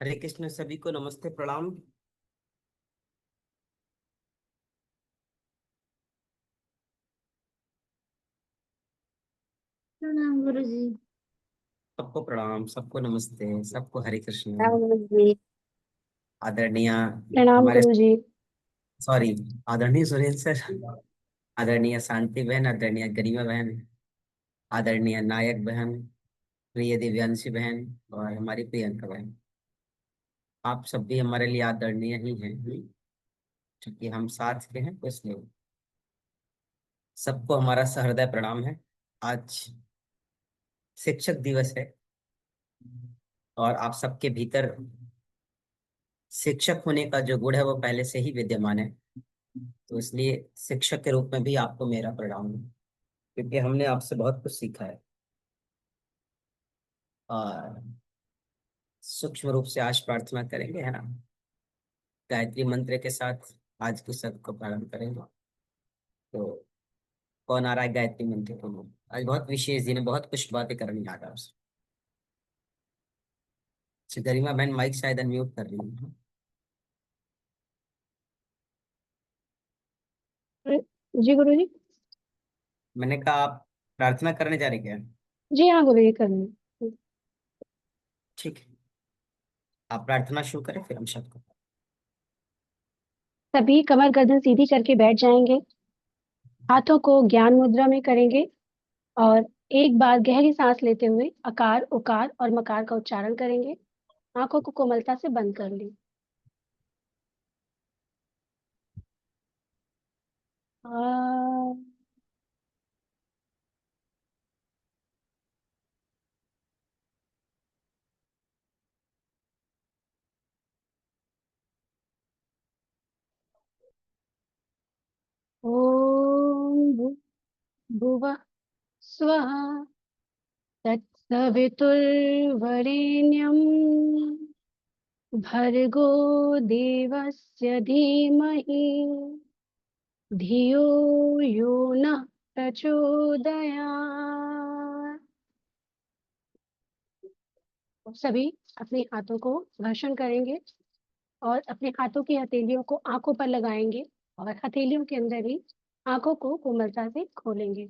हरे कृष्ण सभी को नमस्ते प्रणाम। प्रणाम गुरु जी। सबको प्रणाम, सबको नमस्ते, सबको हरे कृष्ण। प्रणाम गुरु जी। आदरणीय प्रणाम हमारे, गुरु जी। सॉरी, आदरणीय सुरेंद्र सर, आदरणीय शांति बहन, आदरणीय गरिमा बहन, आदरणीय नायक बहन, प्रिय दिव्यांशी बहन और हमारी प्रियंका बहन। आप सब भी हमारे लिए आदरणीय ही हैं, क्योंकि हम साथ के हैं, तो इसलिए सबको हमारा सहृदय प्रणाम है। आज शिक्षक दिवस है और आप सबके भीतर शिक्षक होने का जो गुण है वो पहले से ही विद्यमान है। तो इसलिए शिक्षक के रूप में भी आपको मेरा प्रणाम है, क्योंकि हमने आपसे बहुत कुछ सीखा है। और सूक्ष्म रूप से आज प्रार्थना करेंगे, है ना। गायत्री मंत्र के साथ आज की सत्र को प्रारंभ करेंगे। तो कौन आ रहा है गायत्री मंत्र को? आज बहुत विशेष दिन है, बहुत कुछ बातें करनी आ रहा है उससे। अच्छा, गरिमा बहन माइक शायद अनम्यूट कर रही है। जी गुरु जी। मैंने कहा आप प्रार्थना करने जा रहे क्या? जी हाँ गुरु जी, करनी। ठीक है, आप प्रार्थना शुरू करें, फिर हम शब्द को। सभी कमर गर्दन सीधी करके बैठ जाएंगे। हाथों को ज्ञान मुद्रा में करेंगे और एक बार गहरी सांस लेते हुए अकार उकार और मकार का उच्चारण करेंगे। आंखों को कोमलता से बंद कर लें। आ, ओम भुवः स्वः तत्सवितुर्वरेण्यं भर्गो देवस्य धीमहि धियो यो नः प्रचोदयात्। सभी अपने हाथों को घर्षण करेंगे और अपने हाथों की हथेलियों को आंखों पर लगाएंगे और हथेलियों के अंदर ही आंखों को कोमलता से खोलेंगे।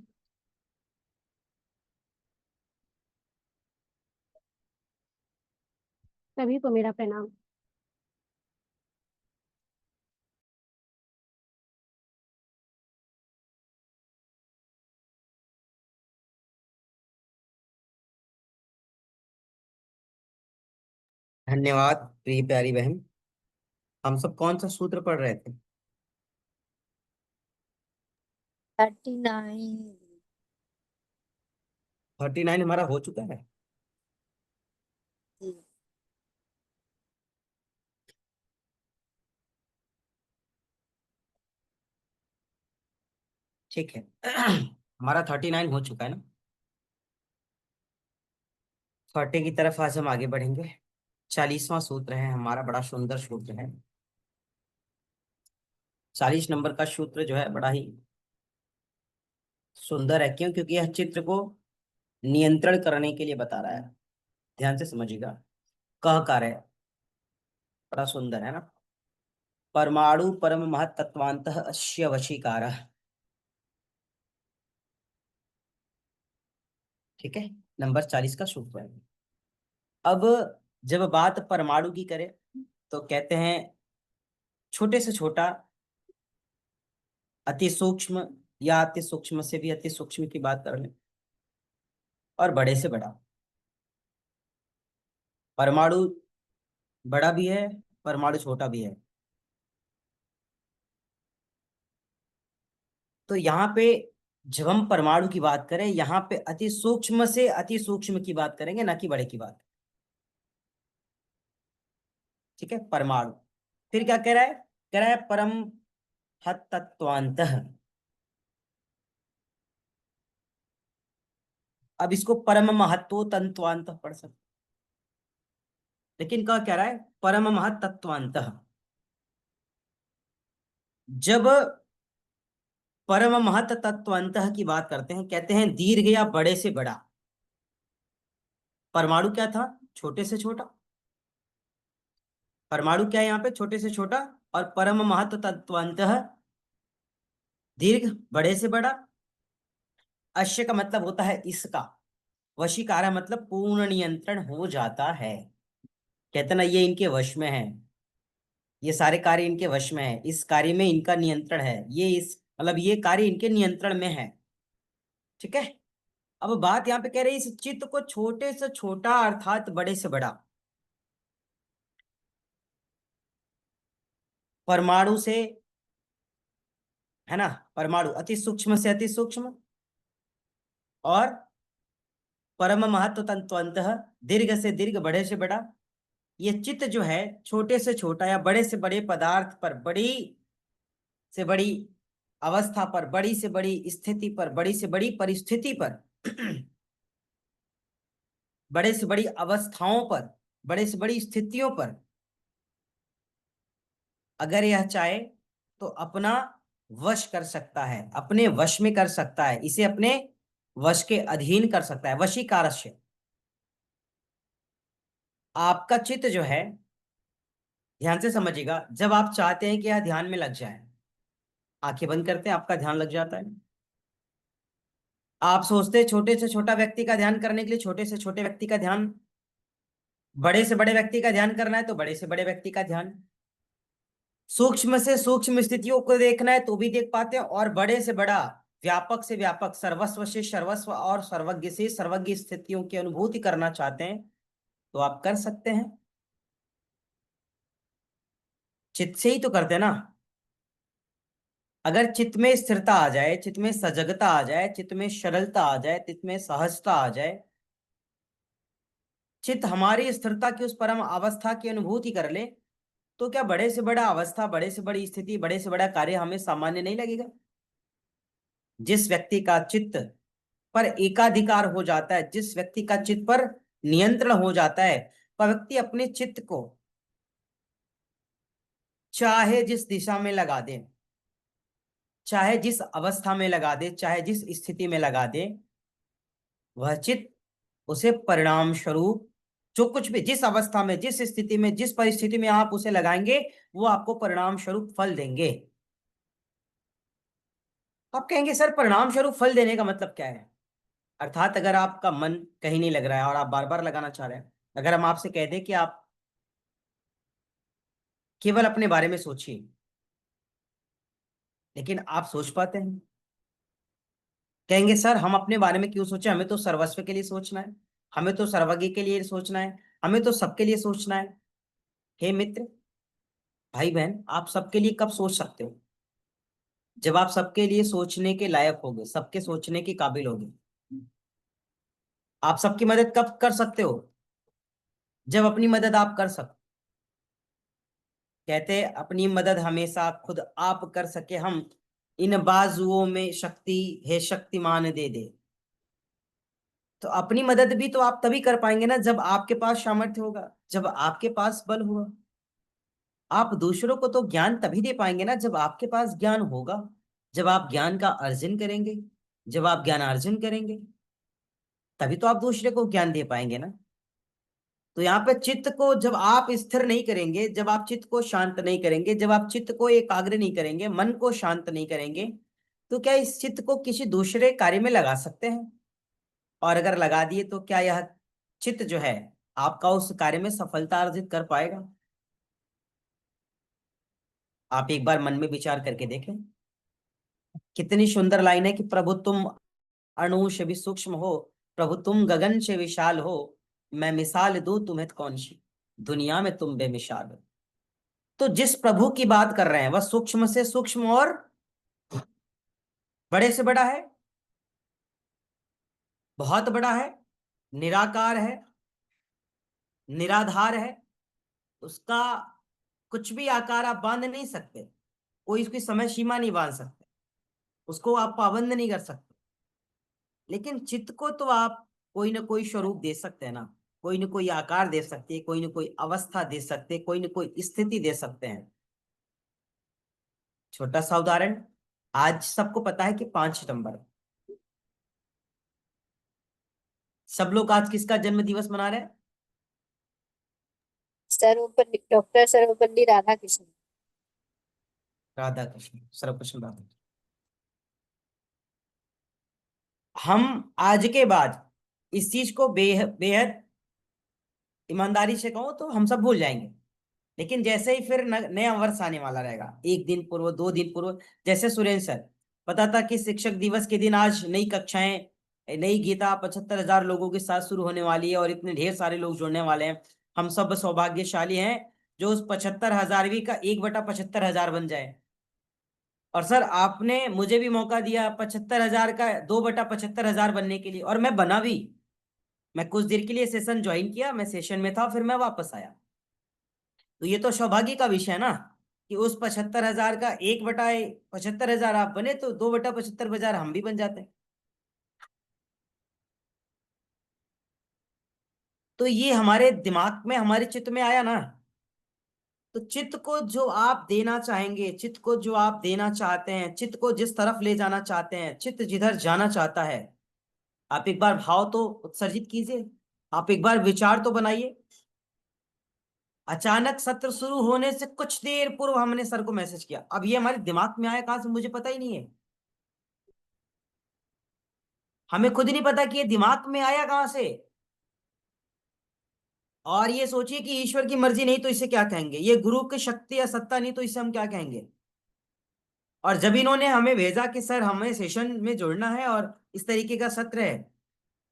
सभी को मेरा प्रणाम। धन्यवाद प्रिय प्यारी बहन। हम सब कौन सा सूत्र पढ़ रहे थे? 39। 39 हमारा हो चुका है। ठीक है। हमारा 39 हो चुका है ना। 40 की तरफ आज हम आगे बढ़ेंगे। 40वां सूत्र है हमारा, बड़ा सुंदर सूत्र है। 40 नंबर का सूत्र जो है बड़ा ही सुंदर है। क्यों? क्योंकि यह चित्र को नियंत्रण करने के लिए बता रहा है। ध्यान से समझिएगा। कह कार्य है, बड़ा सुंदर है ना। परमाणु परम महत्तत्वांतः अस्य वशीकारः। ठीक है, नंबर 40 का सूत्र है। अब जब बात परमाणु की करें तो कहते हैं छोटे से छोटा, अति सूक्ष्म, या अति सूक्ष्म से भी अति सूक्ष्म की बात कर लें, और बड़े से बड़ा। परमाणु बड़ा भी है, परमाणु छोटा भी है। तो यहाँ पे जब हम परमाणु की बात करें, यहाँ पे अति सूक्ष्म से अति सूक्ष्म की बात करेंगे, ना कि बड़े की बात। ठीक है, परमाणु। फिर क्या कह रहा है? कह रहा है परम तत्वांतः। अब इसको परम महत्व तत्वांत पढ़ सकते, लेकिन क्या कह रहा है? परम महत्तत्वांतः। जब परम महत तत्वंतः की बात करते हैं, कहते हैं दीर्घ या बड़े से बड़ा। परमाणु क्या था? छोटे से छोटा। परमाणु क्या है यहाँ पे? छोटे से छोटा। और परम महत्व तत्वंतः, दीर्घ बड़े से बड़ा। अश्य का मतलब होता है इसका। वशीकारा मतलब पूर्ण नियंत्रण हो जाता है। कहते ना ये इनके वश में है, ये सारे कार्य इनके वश में है, इस कार्य में इनका नियंत्रण है, ये इस मतलब ये कार्य इनके नियंत्रण में है। ठीक है। अब बात यहाँ पे कह रही है इस चित्त को छोटे से छोटा अर्थात बड़े से बड़ा, परमाणु से, है ना, परमाणु अति सूक्ष्म से अति सूक्ष्म, और परम महत्व तत्वंतः, दीर्घ से दीर्घ बड़े से बड़ा। ये चित्त जो है छोटे से छोटा या बड़े से बड़े पदार्थ पर, बड़ी से बड़ी अवस्था पर, बड़ी से बड़ी स्थिति पर, बड़ी से बड़ी परिस्थिति पर बड़े से बड़ी अवस्थाओं पर, बड़े से बड़ी स्थितियों पर अगर यह चाहे तो अपना वश कर सकता है, अपने वश में कर सकता है, इसे अपने वश के अधीन कर सकता है। वशीकारस्य। आपका चित्त जो है, ध्यान से समझिएगा, जब आप चाहते हैं कि यह ध्यान में लग जाए, आंखें बंद करते हैं, आपका ध्यान लग जाता है। आप सोचते हैं छोटे से छोटा व्यक्ति का ध्यान करने के लिए छोटे से छोटे व्यक्ति का ध्यान, बड़े से बड़े व्यक्ति का ध्यान करना है तो बड़े से बड़े व्यक्ति का ध्यान, सूक्ष्म से सूक्ष्म स्थितियों को देखना है तो भी देख पाते हैं, और बड़े से बड़ा, व्यापक से व्यापक, सर्वस्व से सर्वस्व और सर्वज्ञ से सर्वज्ञ स्थितियों की अनुभूति करना चाहते हैं तो आप कर सकते हैं। चित्त से ही तो करते हैं ना। अगर चित्त में स्थिरता आ जाए, चित्त में सजगता आ जाए, चित्त में सरलता आ जाए, चित्त में सहजता आ जाए, चित्त हमारी स्थिरता की उस परम अवस्था की अनुभूति कर ले, तो क्या बड़े से बड़ा अवस्था, बड़े से बड़ी स्थिति, बड़े से बड़ा कार्य हमें सामान्य नहीं लगेगा? जिस व्यक्ति का चित्त पर एकाधिकार हो जाता है, जिस व्यक्ति का चित्त पर नियंत्रण हो जाता है, वह व्यक्ति अपने चित्त को चाहे जिस दिशा में लगा दे, चाहे जिस अवस्था में लगा दे, चाहे जिस स्थिति में लगा दे, वह चित्त उसे परिणाम स्वरूप, जो कुछ भी जिस अवस्था में, जिस स्थिति में, जिस परिस्थिति में आप उसे लगाएंगे, वो आपको परिणाम स्वरूप फल देंगे। आप कहेंगे सर परिणाम स्वरूप फल देने का मतलब क्या है? अर्थात अगर आपका मन कहीं नहीं लग रहा है और आप बार बार लगाना चाह रहे हैं, अगर हम आपसे कह दें कि आप केवल अपने बारे में सोचिए, लेकिन आप सोच पाते हैं? कहेंगे सर हम अपने बारे में क्यों सोचें, हमें तो सर्वस्व के लिए सोचना है, हमें तो सर्वज्ञ के लिए सोचना है, हमें तो सबके लिए सोचना है। हे मित्र, भाई बहन, आप सबके लिए कब सोच सकते हो? जब आप सबके लिए सोचने के लायक होगे, सबके सोचने के काबिल होगे। आप सबकी मदद कब कर सकते हो? जब अपनी मदद आप कर सकते। कहते हैं, अपनी मदद हमेशा खुद आप कर सके हम, इन बाजुओं में शक्ति है शक्तिमान दे दे। तो अपनी मदद भी तो आप तभी कर पाएंगे ना जब आपके पास सामर्थ्य होगा, जब आपके पास बल होगा। आप दूसरों को तो ज्ञान तभी दे पाएंगे ना जब आपके पास ज्ञान होगा, जब आप ज्ञान का अर्जन करेंगे, जब आप ज्ञान अर्जन करेंगे, तभी तो आप दूसरे को ज्ञान दे पाएंगे ना। तो यहाँ पे चित्त को जब आप स्थिर नहीं करेंगे, जब आप चित्त को शांत नहीं करेंगे, जब आप चित्त को एकाग्र नहीं करेंगे, मन को शांत नहीं करेंगे, तो क्या इस चित्त को किसी दूसरे कार्य में लगा सकते हैं? और अगर लगा दिए तो क्या यह चित्त जो है आपका उस कार्य में सफलता अर्जित कर पाएगा? आप एक बार मन में विचार करके देखें। कितनी सुंदर लाइन है कि प्रभु तुम अणु से भी सूक्ष्म हो, प्रभु तुम गगन से विशाल हो, मैं मिसाल दूं तुम्हें कौन सी, दुनिया में तुम बेमिसाल हो। तो जिस प्रभु की बात कर रहे हैं वह सूक्ष्म से सूक्ष्म और बड़े से बड़ा है, बहुत बड़ा है, निराकार है, निराधार है। उसका कुछ भी आकार आप बांध नहीं सकते, कोई उसकी समय सीमा नहीं बांध सकते, उसको आप पाबंद नहीं कर सकते। लेकिन चित्त को तो आप कोई ना कोई स्वरूप दे सकते हैं ना, कोई ना कोई आकार दे सकते हैं, कोई ना कोई अवस्था दे सकते हैं, कोई ना कोई स्थिति दे सकते हैं। छोटा सा उदाहरण, आज सबको पता है कि 5 सितंबर, सब लोग आज किसका जन्म दिवस मना रहे हैं? सर्वपल्ली डॉक्टर सर्वपल्ली राधाकृष्णन। राधा कृष्ण, सर्वकृष्ण राधा। हम आज के बाद इस चीज को बेहद ईमानदारी से कहूं तो हम सब भूल जाएंगे, लेकिन जैसे ही फिर नया वर्ष आने वाला रहेगा, एक दिन पूर्व, 2 दिन पूर्व, जैसे सुरेंद्र सर, पता था कि शिक्षक दिवस के दिन आज नई कक्षाएं, नई गीता 75,000 लोगों के साथ शुरू होने वाली है और इतने ढेर सारे लोग जुड़ने वाले हैं। हम सब सौभाग्यशाली हैं जो उस 75,000वीं का 1/75,000 बन जाए। और सर आपने मुझे भी मौका दिया 75,000 का 2/75,000 बनने के लिए, और मैं बना भी। मैं कुछ देर के लिए सेशन ज्वाइन किया, मैं सेशन में था, फिर मैं वापस आया। तो ये तो सौभाग्य का विषय है ना, कि उस 75,000 का 1/75,000 आप बने, तो 2/75,000 हम भी बन जाते हैं। तो ये हमारे दिमाग में, हमारे चित्त में आया ना। तो चित्त को जो आप देना चाहेंगे, चित्त को जो आप देना चाहते हैं, चित्त को जिस तरफ ले जाना चाहते हैं, चित्त जिधर जाना चाहता है, आप एक बार भाव तो उत्सर्जित कीजिए, आप एक बार विचार तो बनाइए। अचानक सत्र शुरू होने से कुछ देर पूर्व हमने सर को मैसेज किया, अब ये हमारे दिमाग में आया कहां से मुझे पता ही नहीं है। हमें खुद नहीं पता कि ये दिमाग में आया कहां से। और ये सोचिए कि ईश्वर की मर्जी नहीं तो इसे क्या कहेंगे, ये गुरु की शक्ति या सत्ता नहीं तो इसे हम क्या कहेंगे। और जब इन्होंने हमें भेजा कि सर हमें सेशन में जुड़ना है और इस तरीके का सत्र है,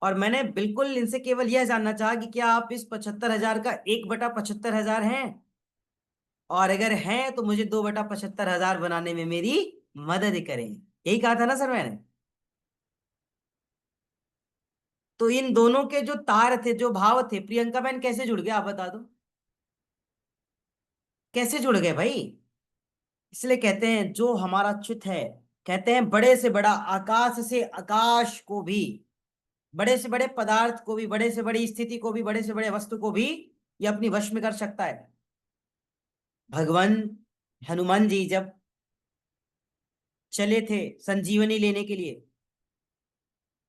और मैंने बिल्कुल इनसे केवल यह जानना चाहा कि क्या आप इस 75,000 का 1/75,000 हैं, और अगर हैं तो मुझे 2/75,000 बनाने में मेरी मदद करें। यही कहा था ना सर मैंने। तो इन दोनों के जो तार थे, जो भाव थे, प्रियंका बहन कैसे जुड़ गए आप बता दो, कैसे जुड़ गए भाई। इसलिए कहते हैं जो हमारा चित्त है, कहते हैं बड़े से बड़ा आकाश से आकाश को भी, बड़े से बड़े पदार्थ को भी, बड़े से बड़ी स्थिति को भी, बड़े से बड़े वस्तु को भी ये अपनी वश में कर सकता है। भगवान हनुमान जी जब चले थे संजीवनी लेने के लिए,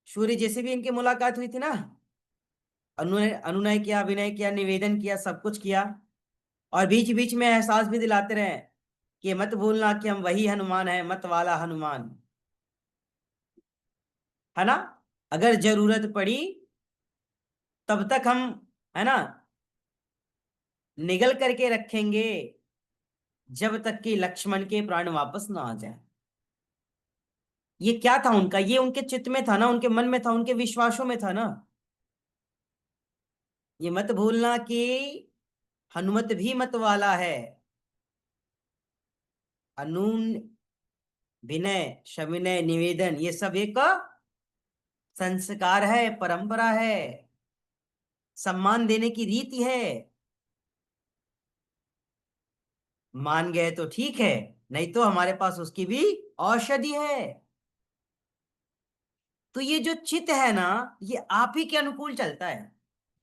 सूर्य जैसे भी इनकी मुलाकात हुई थी ना, अनुनय अनुनय किया, विनय किया, निवेदन किया, सब कुछ किया, और बीच बीच में एहसास भी दिलाते रहे कि मत भूलना कि हम वही हनुमान है, मत वाला हनुमान, है ना। अगर जरूरत पड़ी तब तक हम, है ना, निगल करके रखेंगे जब तक कि लक्ष्मण के प्राण वापस ना आ जाए। ये क्या था उनका, ये उनके चित्त में था ना, उनके मन में था, उनके विश्वासों में था ना। ये मत भूलना कि हनुमत भी मत वाला है, अनून विनय सविनय निवेदन, ये सब एक संस्कार है, परंपरा है, सम्मान देने की रीति है। मान गए तो ठीक है, नहीं तो हमारे पास उसकी भी औषधि है। तो ये जो चित्त है ना, ये आप ही के अनुकूल चलता है।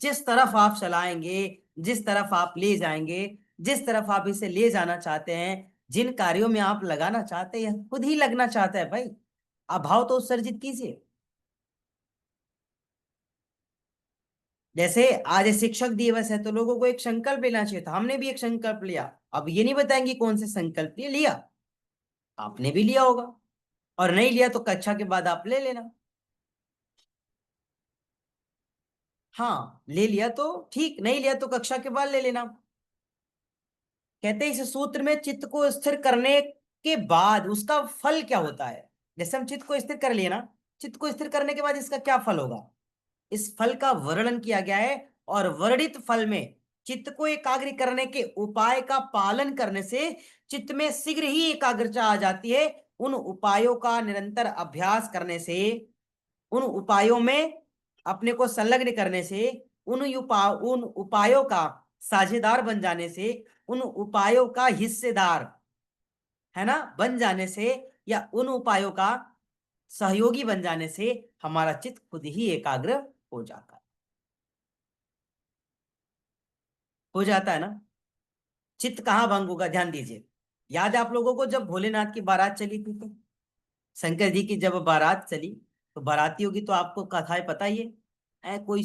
जिस तरफ आप चलाएंगे, जिस तरफ आप ले जाएंगे, जिस तरफ आप इसे ले जाना चाहते हैं, जिन कार्यों में आप लगाना चाहते हैं, खुद ही लगना चाहता है भाई। आप भाव तो उत्सर्जित कीजिए। जैसे आज शिक्षक दिवस है तो लोगों को एक संकल्प लेना चाहिए था, हमने भी एक संकल्प लिया। अब ये नहीं बताएंगे कौन से संकल्प लिया, आपने भी लिया होगा, और नहीं लिया तो कक्षा के बाद आप ले लेना। हाँ ले लिया तो ठीक, नहीं लिया तो कक्षा के बाद ले लेना। कहते हैं इस सूत्र में चित्त को स्थिर करने के बाद उसका फल क्या होता है। जैसे हम चित्त को स्थिर कर लिए ना, चित्त को स्थिर करने के बाद इसका क्या फल होगा, इस फल का वर्णन किया गया है। और वर्णित फल में चित्त को एकाग्र करने के उपाय का पालन करने से चित्त में शीघ्र ही एकाग्रता आ जाती है। उन उपायों का निरंतर अभ्यास करने से, उन उपायों में अपने को संलग्न करने से, उन उपायों का साझेदार बन जाने से, उन उपायों का हिस्सेदार, है ना, बन जाने से, या उन उपायों का सहयोगी बन जाने से हमारा चित्त खुद ही एकाग्र हो जाता है। हो जाता है ना। चित्त कहाँ भंग होगा, ध्यान दीजिए। याद है आप लोगों को जब भोलेनाथ की बारात चली थी, तो शंकर जी की जब बारात चली, तो बारातियों की तो आपको कथाएं पता ही है। कोई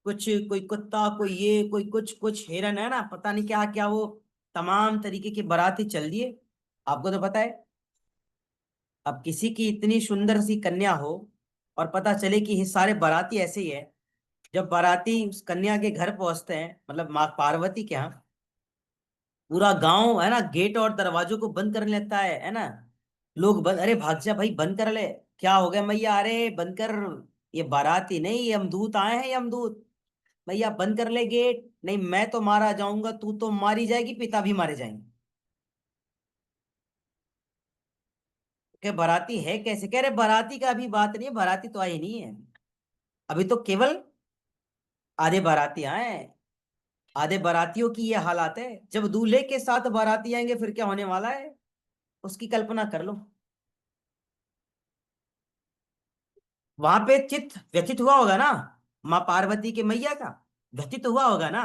कुछ कोई कुत्ता, कोई ये, कोई कुछ हिरन, है ना, पता नहीं क्या क्या, वो तमाम तरीके की बाराती चल दिए। आपको तो पता है। अब किसी की इतनी सुंदर सी कन्या हो और पता चले कि ये सारे बाराती ऐसे ही है। जब बाराती उस कन्या के घर पहुंचते हैं, मतलब माँ पार्वती के यहाँ, पूरा गांव, है ना, गेट और दरवाजों को बंद कर लेता है ना। लोग बंद, अरे भाग जा भाई, बंद कर ले। क्या हो गया मैया, अरे बंद कर, ये बाराती नहीं, ये यमदूत आए हैं, यमदूत। भैया बंद कर ले गेट, नहीं मैं तो मारा जाऊंगा, तू तो मारी जाएगी, पिता भी मारे जाएंगे। क्या बाराती है कैसे, कह रहे बाराती का अभी बात नहीं है, बाराती तो आई नहीं है, अभी तो केवल आधे बाराती आए हैं। आधे बारातियों की ये हालात है। जब दूल्हे के साथ बाराती आएंगे फिर क्या होने वाला है, उसकी कल्पना कर लो। वहां पे चित्त व्यथित हुआ होगा ना, माँ पार्वती के मैया का व्यथित हुआ होगा ना।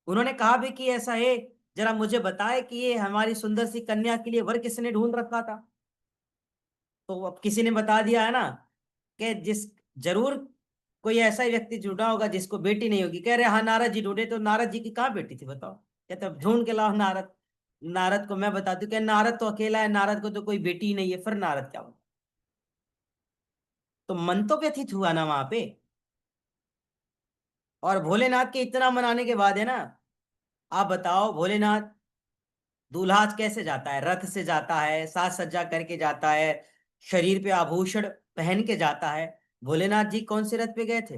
उन्होंने कहा भी कि ऐसा है, जरा मुझे बताए कि ये हमारी सुंदर सी कन्या के लिए वर किसने ढूंढ रखा था। तो अब किसी ने बता दिया है ना, कि जिस, जरूर कोई ऐसा ही व्यक्ति जुड़ा होगा जिसको बेटी नहीं होगी। कह रहे हाँ नारद जी ढूंढे, तो नारद जी की कहाँ बेटी थी बताओ। कहते अब ढूंढ के लाओ नारद। नारद को मैं बताती हूँ कि नारद तो अकेला है, नारद को तो कोई बेटी ही नहीं है, फिर नारद क्या होगा। तो मन तो व्यथित हुआ ना वहां पे। और भोलेनाथ के इतना मनाने के बाद, है ना, आप बताओ भोलेनाथ, दूल्हा कैसे जाता है, रथ से जाता है, साज सज्जा करके जाता है, शरीर पे आभूषण पहन के जाता है। भोलेनाथ जी कौन से रथ पे गए थे,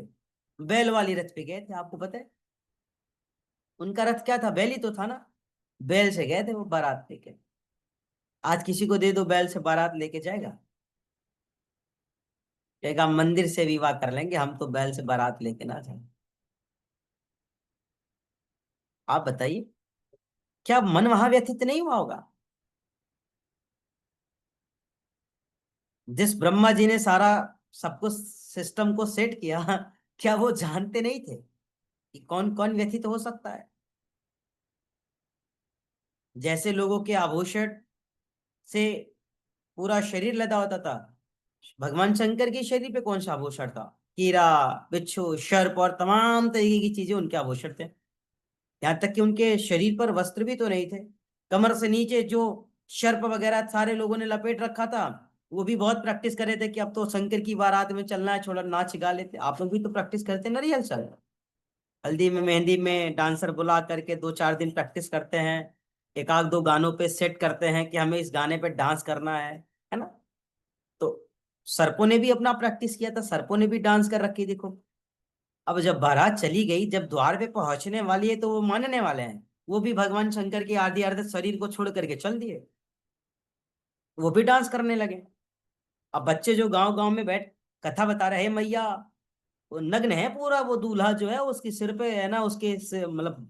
बैल वाली रथ पे गए थे, आपको पता है। उनका रथ क्या था, बैल ही तो था ना। बैल से गए थे वो बारात लेके। आज किसी को दे दो बैल से बारात लेके जाएगा, कहेगा मंदिर से विवाह कर लेंगे, हम तो बैल से बारात लेके ना जाए। आप बताइए, क्या मन वहां व्यथित नहीं हुआ होगा। जिस ब्रह्मा जी ने सारा सब कुछ सिस्टम को सेट किया, क्या वो जानते नहीं थे कि कौन कौन व्यथित हो सकता है। जैसे लोगों के आभूषण से पूरा शरीर लदा होता था, भगवान शंकर के शरीर पे कौन सा आभूषण था, हीरा, बिच्छू, सर्प और तमाम तरीके की चीजें उनके आभूषण थे। यहाँ तक कि उनके शरीर पर वस्त्र भी तो नहीं थे। कमर से नीचे जो सर्प वगैरह सारे लोगों ने लपेट रखा था, वो भी बहुत प्रैक्टिस कर रहे थे कि अब तो शंकर की बारात में चलना है, छोड़ा नाच गा लेते। आप लोग भी तो प्रैक्टिस करते हैं ना रिहर्सल, हल्दी में मेहंदी में डांसर बुला करके 2-4 दिन प्रैक्टिस करते हैं, एक आध दो गानों पे सेट करते हैं कि हमें इस गाने पे डांस करना है ना। तो सर्पों ने भी अपना प्रैक्टिस किया था, सर्पों ने भी डांस कर रखी, देखो। अब जब बारात चली गई, जब द्वार पे पहुंचने वाली है, तो वो मानने वाले हैं, वो भी भगवान शंकर के आदि अर्ध शरीर को छोड़ करके चल दिए, वो भी डांस करने लगे। अब बच्चे जो गांव गांव में बैठ कथा बता रहे हैं, मैया वो नग्न है पूरा, वो दूल्हा जो है उसके सिर पे, है ना, उसके मतलब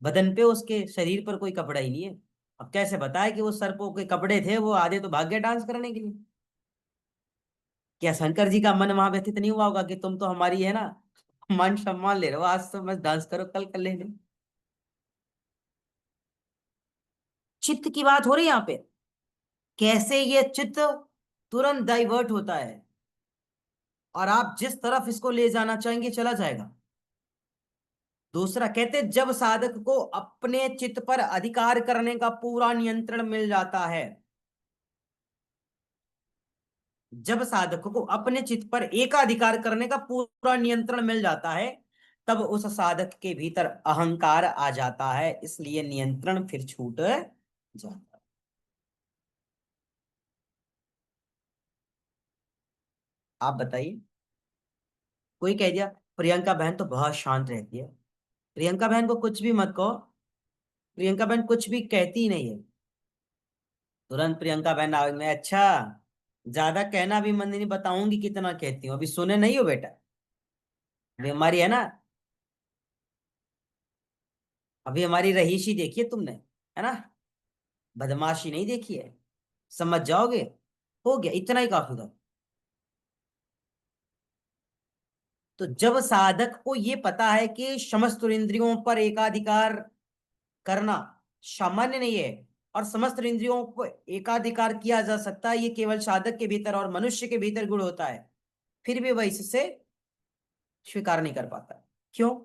बदन पे, उसके शरीर पर कोई कपड़ा ही नहीं है। अब कैसे बताए कि वो सर्पों के कपड़े थे, वो आधे तो भाग गए डांस करने के लिए। क्या शंकर जी का मन वहां व्यथित नहीं हुआ होगा कि तुम तो हमारी, है ना, मान सम्मान ले रहे हो, आज तो मत डांस करो, कल कर लेंगे। चित्त की बात हो रही है यहाँ पे, कैसे ये चित्त तुरंत डाइवर्ट होता है, और आप जिस तरफ इसको ले जाना चाहेंगे चला जाएगा। दूसरा कहते, जब साधक को अपने चित्त पर अधिकार करने का पूरा नियंत्रण मिल जाता है, जब साधक को अपने चित्त पर एकाधिकार करने का पूरा नियंत्रण मिल जाता है, तब उस साधक के भीतर अहंकार आ जाता है, इसलिए नियंत्रण फिर छूट जाता है। आप बताइए, कोई कह दिया प्रियंका बहन तो बहुत शांत रहती है, प्रियंका बहन को कुछ भी मत कहो, प्रियंका बहन कुछ भी कहती ही नहीं है। तुरंत प्रियंका बहन आवाज में, अच्छा, ज्यादा कहना भी मन नहीं, बताऊंगी कितना कहती हूँ, अभी सुने नहीं हो बेटा। अभी हमारी, है ना, अभी हमारी रहीशी देखी है तुमने, है ना, बदमाशी नहीं देखी है, समझ जाओगे। हो गया, इतना ही काफी था। तो जब साधक को ये पता है कि समस्त इंद्रियों पर एकाधिकार करना सामान्य नहीं है, और समस्त इंद्रियों को एकाधिकार किया जा सकता है, ये केवल साधक के भीतर और मनुष्य के भीतर गुण होता है, फिर भी वह इससे स्वीकार नहीं कर पाता। क्यों?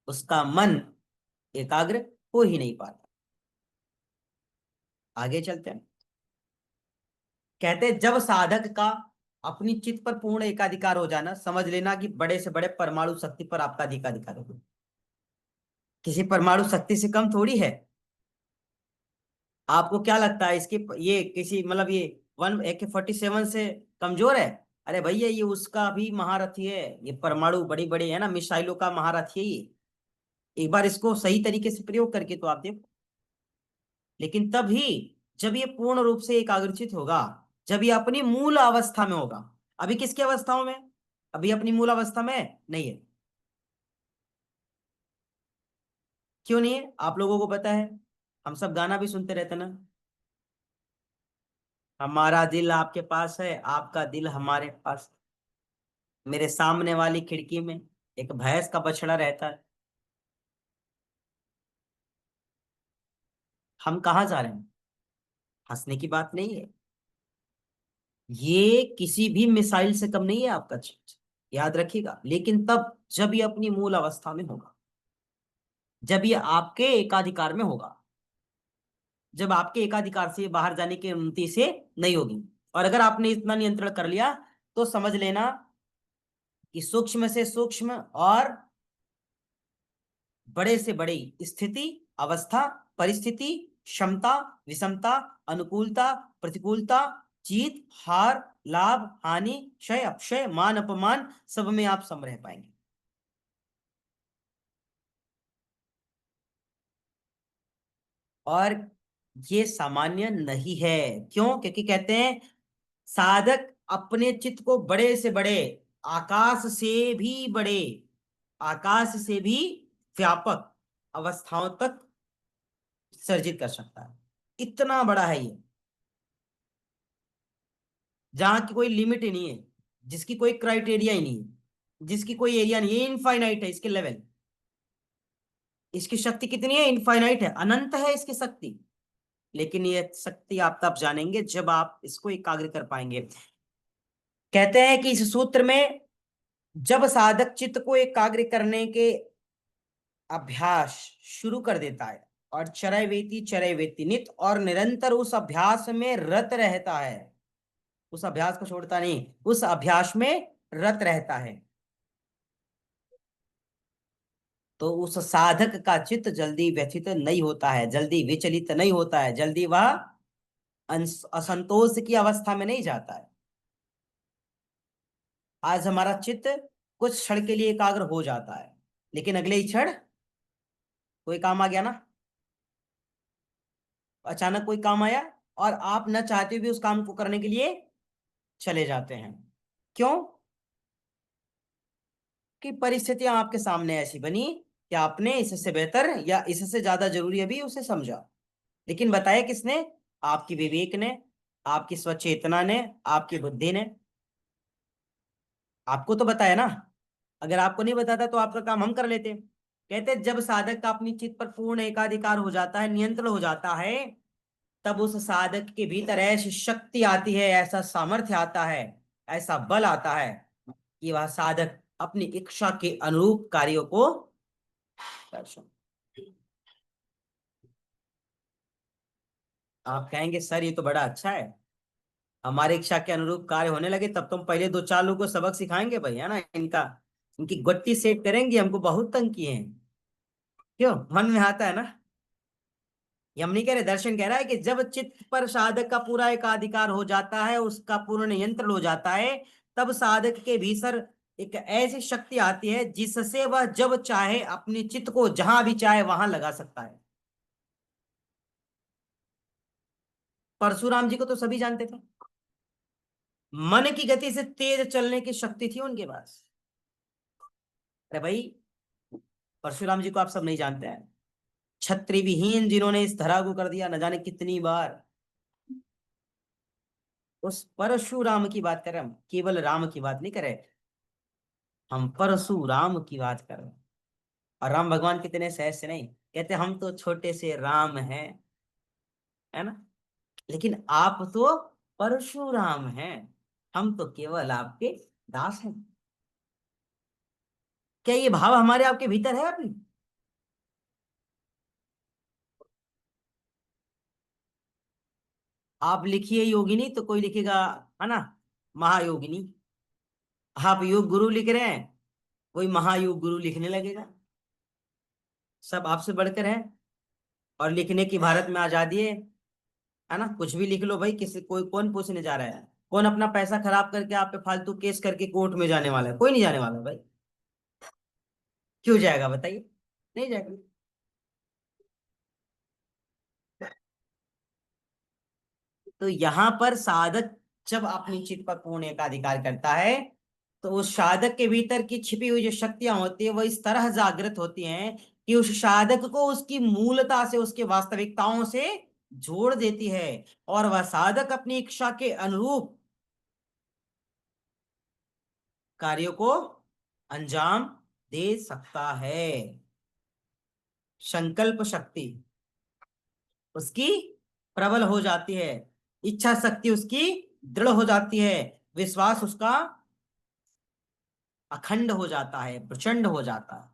उसका मन एकाग्र हो ही नहीं पाता। आगे चलते हैं। कहते हैं जब साधक का अपनी चित्त पर पूर्ण एकाधिकार हो जाना, समझ लेना कि बड़े से बड़े परमाणु शक्ति पर आपका अधिकार हो। किसी परमाणु शक्ति से कम थोड़ी है। आपको क्या लगता है इसकी ये किसी मतलब ये वन AK-47 से कमजोर है? अरे भैया ये उसका भी महारथी है। ये परमाणु बड़ी बड़ी है ना, मिसाइलों का महारथी है ये। एक बार इसको सही तरीके से प्रयोग करके तो आप देखो। लेकिन तभी जब ये पूर्ण रूप से एकाग्रचित होगा, जब ये अपनी मूल अवस्था में होगा। अभी किसकी अवस्थाओं में? अभी अपनी मूल अवस्था में नहीं है। क्यों नहीं है? आप लोगों को पता है, हम सब गाना भी सुनते रहते ना, हमारा दिल आपके पास है, आपका दिल हमारे पास। मेरे सामने वाली खिड़की में एक भैंस का बछड़ा रहता है। हम कहाँ जा रहे हैं? हंसने की बात नहीं है। ये किसी भी मिसाइल से कम नहीं है आपका चित्त, याद रखिएगा। लेकिन तब जब ये अपनी मूल अवस्था में होगा, जब ये आपके एकाधिकार में होगा, जब आपके एकाधिकार से बाहर जाने की अनुमति से नहीं होगी। और अगर आपने इतना नियंत्रण कर लिया तो समझ लेना कि सूक्ष्म से सूक्ष्म और बड़े से बड़ी स्थिति, अवस्था, परिस्थिति, क्षमता, विषमता, अनुकूलता, प्रतिकूलता, जीत हार, लाभ हानि, क्षय अपक्षय, मान अपमान, सब में आप सम रह पाएंगे। और ये सामान्य नहीं है। क्यों? क्योंकि कहते हैं साधक अपने चित्त को बड़े से बड़े, आकाश से भी बड़े, आकाश से भी व्यापक अवस्थाओं तक सर्जित कर सकता है। इतना बड़ा है ये, जहां की कोई लिमिट ही नहीं है, जिसकी कोई क्राइटेरिया ही नहीं है, जिसकी कोई एरिया नहीं है। इनफाइनाइट है इसके लेवल। इसकी शक्ति कितनी है? इनफाइनाइट है, अनंत है इसकी शक्ति। लेकिन ये शक्ति आप तब जानेंगे जब आप इसको एकाग्र कर पाएंगे। कहते हैं कि इस सूत्र में जब साधक चित्त को एकाग्र करने के अभ्यास शुरू कर देता है और चरय वेति नित और निरंतर उस अभ्यास में रत रहता है, उस अभ्यास को छोड़ता नहीं, उस अभ्यास में रत रहता है, तो उस साधक का चित्त जल्दी व्यथित नहीं होता है, जल्दी विचलित नहीं होता है, जल्दी वह असंतोष की अवस्था में नहीं जाता है। आज हमारा चित्त कुछ क्षण के लिए एकाग्र हो जाता है, लेकिन अगले ही क्षण कोई काम आ गया ना, अचानक कोई काम आया और आप न चाहते भी उस काम को करने के लिए चले जाते हैं। क्यों? कि परिस्थितियां आपके सामने ऐसी बनी कि आपने इससे बेहतर या इससे ज्यादा जरूरी अभी उसे समझा। लेकिन बताया किसने? आपकी विवेक ने, आपकी स्वचेतना ने, आपकी बुद्धि ने। आपको तो बताया ना। अगर आपको नहीं बताता तो आपका काम हम कर लेते। कहते हैं, जब साधक का अपनी चित्त पर पूर्ण एकाधिकार हो जाता है, नियंत्रण हो जाता है, तब उस साधक के भीतर ऐसी शक्ति आती है, ऐसा सामर्थ्य आता है, ऐसा बल आता है कि वह साधक अपनी इच्छा के अनुरूप कार्यों को कर सकता। आप कहेंगे सर ये तो बड़ा अच्छा है, हमारी इच्छा के अनुरूप कार्य होने लगे तब तुम पहले दो चार लोगों को सबक सिखाएंगे भाई, है ना? इनका इनकी गट्टी सेट करेंगे, हमको बहुत तंग किए हैं। क्यों? मन में आता है ना। ये हम नहीं कह रहे, दर्शन कह रहा है कि जब चित्त पर साधक का पूरा एकाधिकार हो जाता है, उसका पूर्ण नियंत्रण हो जाता है, तब साधक के भीतर एक ऐसी शक्ति आती है जिससे वह जब चाहे अपने चित्त को जहां भी चाहे वहां लगा सकता है। परशुराम जी को तो सभी जानते थे, मन की गति से तेज चलने की शक्ति थी उनके पास। अरे भाई, परशुराम जी को आप सब नहीं जानते हैं। छत्री विहीन जिन्होंने इस धरा को कर दिया न जाने कितनी बार। उस परशुराम की बात कर रहे हैं हम, केवल राम की बात नहीं कर रहे। हम परशुराम की बात कर रहे हैं। और राम भगवान कितने सहज से नहीं कहते, हम तो छोटे से राम हैं, है ना? लेकिन आप तो परशुराम हैं, हम तो केवल आपके दास हैं। क्या ये भाव हमारे आपके भीतर है अभी? आप लिखिए योगिनी तो कोई लिखेगा, है ना, महायोगिनी। आप योग गुरु लिख रहे हैं, कोई महायोग गुरु लिखने लगेगा। सब आपसे बढ़कर है, और लिखने की भारत में आजादी है ना, कुछ भी लिख लो भाई, किसी कोई कौन पूछने जा रहा है? कौन अपना पैसा खराब करके आप पे फालतू केस करके कोर्ट में जाने वाला है? कोई नहीं जाने वाला भाई। क्यों जाएगा बताइए? नहीं जाएगा। तो यहां पर साधक जब अपनी चित्त पर पूर्ण एकाधिकार करता है, तो उस साधक के भीतर की छिपी हुई जो शक्तियां होती है वो इस तरह जागृत होती हैं कि उस साधक को उसकी मूलता से, उसके वास्तविकताओं से जोड़ देती है, और वह साधक अपनी इच्छा के अनुरूप कार्यों को अंजाम दे सकता है। संकल्प शक्ति उसकी प्रबल हो जाती है, इच्छा शक्ति उसकी दृढ़ हो जाती है, विश्वास उसका अखंड हो जाता है, प्रचंड हो जाता है।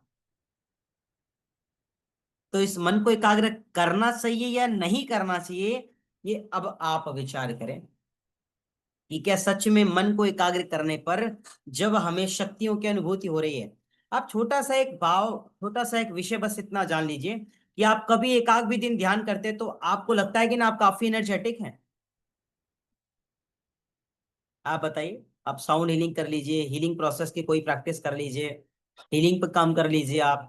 तो इस मन को एकाग्र करना चाहिए या नहीं करना चाहिए, ये अब आप विचार करें कि क्या सच में मन को एकाग्र करने पर जब हमें शक्तियों की अनुभूति हो रही है। आप छोटा सा एक भाव, छोटा सा एक विषय बस इतना जान लीजिए कि आप कभी एकाग्र भी दिन ध्यान करते तो आपको लगता है कि ना आप काफी एनर्जेटिक हैं? आप बताइए। आप साउंड हीलिंग कर लीजिए, हीलिंग प्रोसेस की कोई प्रैक्टिस कर लीजिए, हीलिंग पर काम कर लीजिए, आप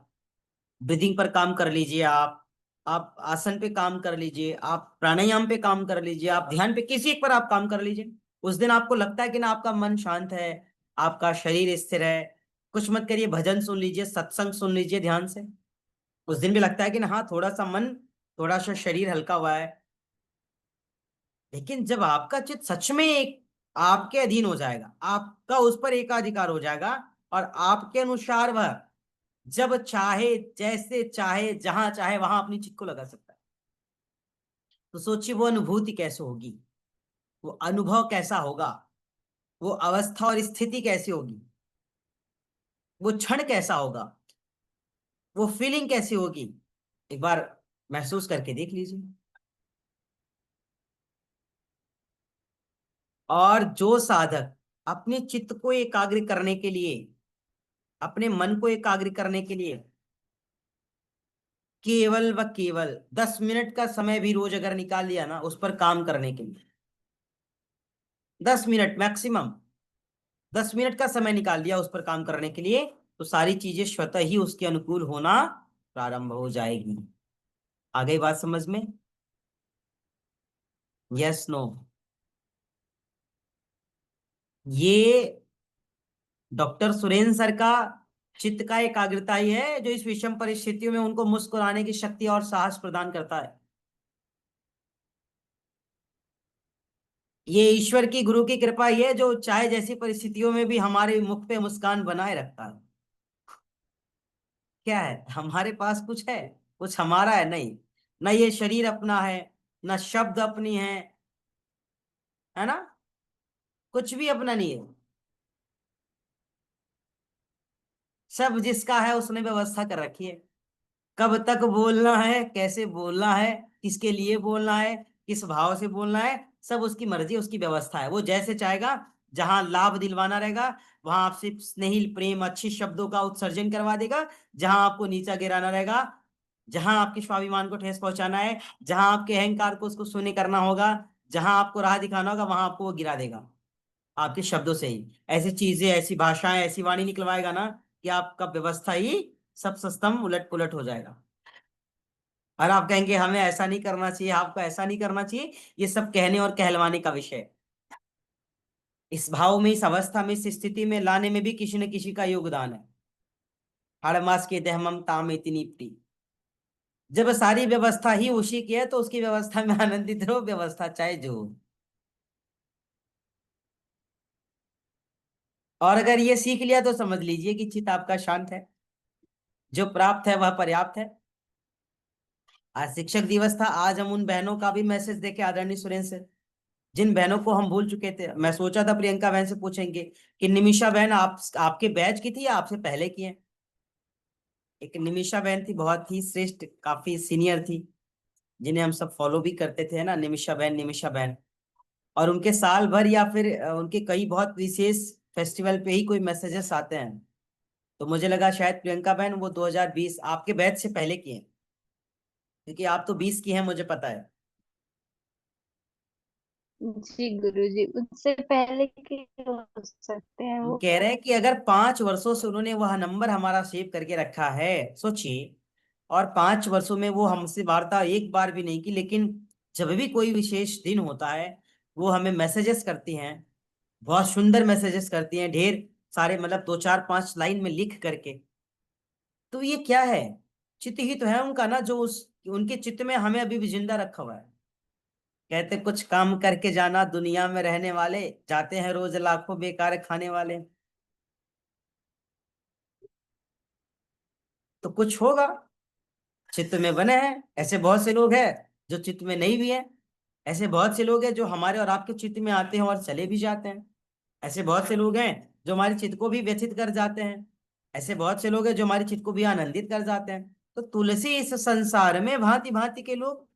ब्रीदिंग पर काम कर लीजिए, आप आसन पे काम कर लीजिए, आप प्राणायाम पे काम कर लीजिए, आप ध्यान पे, किसी एक पर आप काम कर लीजिए। उस दिन आपको लगता है कि ना आपका मन शांत है, आपका शरीर स्थिर है। कुछ मत करिए, भजन सुन लीजिए, सत्संग सुन लीजिए ध्यान से। उस दिन भी लगता है कि ना हाँ, थोड़ा सा मन, थोड़ा सा शरीर हल्का हुआ है। लेकिन जब आपका चित्त सच में एक आपके अधीन हो जाएगा, आपका उस पर एकाधिकार हो जाएगा, और आपके अनुसार वह जब चाहे, जैसे चाहे, जहां चाहे वहां अपनी चित्त को लगा सकता है, तो सोचिए वो अनुभूति कैसे होगी, वो अनुभव कैसा होगा, वो अवस्था और स्थिति कैसी होगी, वो क्षण कैसा होगा, वो फीलिंग कैसी होगी। एक बार महसूस करके देख लीजिए। और जो साधक अपने चित्त को एकाग्र करने के लिए, अपने मन को एकाग्र करने के लिए केवल व केवल 10 मिनट का समय भी रोज अगर निकाल लिया ना उस पर काम करने के लिए, 10 मिनट मैक्सिमम, 10 मिनट का समय निकाल लिया उस पर काम करने के लिए, तो सारी चीजें स्वतः ही उसके अनुकूल होना प्रारंभ हो जाएगी। आ गई बात समझ में? Yes no? ये डॉक्टर सुरेंद्र सर का चित्त का एकाग्रता ही है जो इस विषम परिस्थितियों में उनको मुस्कुराने की शक्ति और साहस प्रदान करता है। ये ईश्वर की, गुरु की कृपा ही है जो चाहे जैसी परिस्थितियों में भी हमारे मुख पे मुस्कान बनाए रखता है। क्या है हमारे पास? कुछ है? कुछ हमारा है? नहीं। ना ये शरीर अपना है, ना शब्द अपनी है ना, कुछ भी अपना नहीं है। सब जिसका है उसने व्यवस्था कर रखी है। कब तक बोलना है, कैसे बोलना है, किसके लिए बोलना है, किस भाव से बोलना है, सब उसकी मर्जी, उसकी व्यवस्था है। वो जैसे चाहेगा, जहां लाभ दिलवाना रहेगा वहां आपसे स्नेही, प्रेम, अच्छे शब्दों का उत्सर्जन करवा देगा। जहां आपको नीचा गिराना रहेगा, जहां आपके स्वाभिमान को ठेस पहुंचाना है, जहां आपके अहंकार को उसको शून्य करना होगा, जहां आपको राह दिखाना होगा, वहां आपको वो गिरा देगा आपके शब्दों से ही। ऐसी चीजें, ऐसी भाषाएं, ऐसी वाणी निकलवाएगा ना कि आपका व्यवस्था ही सब सिस्टम उलट पुलट हो जाएगा। और आप कहेंगे हमें ऐसा नहीं करना चाहिए, आपको ऐसा नहीं करना चाहिए। ये सब कहने और कहलवाने का विषय है। इस भाव में, इस अवस्था में, इस स्थिति में लाने में भी किसी न किसी का योगदान है। हर मास के दहमम ताम इतनी प्री। जब सारी व्यवस्था ही उसी की है तो उसकी व्यवस्था में आनंदित रहो, व्यवस्था चाहे जो हो। और अगर ये सीख लिया तो समझ लीजिए कि चित्त आपका शांत है, जो प्राप्त है वह पर्याप्त है। आज शिक्षक दिवस था, आज हम उन बहनों का भी मैसेज देखे आदरणीय सुरेंद्र से, जिन बहनों को हम भूल चुके थे। मैं सोचा था प्रियंका बहन से पूछेंगे कि निमिषा बहन आप आपके बैच की थी या आपसे पहले की है। एक निमिषा बहन थी, बहुत ही श्रेष्ठ, काफी सीनियर थी, जिन्हें हम सब फॉलो भी करते थे, है ना, निमिषा बहन, निमिषा बहन। और उनके साल भर या फिर उनके कई बहुत विशेष फेस्टिवल पे ही कोई मैसेजेस आते हैं। तो मुझे लगा शायद प्रियंका बहन वो 2020 आपके बैच से पहले की हैं, क्योंकि आप तो 20 की हैं, मुझे पता है। जी गुरुजी, उससे पहले के हो सकते हैं हम वो। कह रहे हैं कि अगर 5 वर्षों से उन्होंने वह नंबर हमारा सेव करके रखा है, सोचिए, और 5 वर्षों में वो हमसे वार्ता एक बार भी नहीं की, लेकिन जब भी कोई विशेष दिन होता है वो हमें मैसेजेस करती हैं, बहुत सुंदर मैसेजेस करती हैं, ढेर सारे, मतलब 2 4 5 लाइन में लिख करके। तो ये क्या है? चित्त ही तो है उनका ना, जो उस उनके चित्त में हमें अभी भी जिंदा रखा हुआ है। कहते कुछ काम करके जाना, दुनिया में रहने वाले जाते हैं रोज लाखों बेकार खाने वाले। तो कुछ होगा, चित्त में बने हैं। ऐसे बहुत से लोग हैं जो चित्त में नहीं भी हैं। ऐसे बहुत से लोग हैं जो हमारे और आपके चित्त में आते हैं और चले भी जाते हैं। ऐसे बहुत से लोग हैं जो हमारे चित्त को भी व्यथित कर जाते हैं। ऐसे बहुत से लोग हैं जो हमारे चित्त को भी आनंदित कर जाते हैं। तो तुलसी इस संसार में भांति भांति के लोग,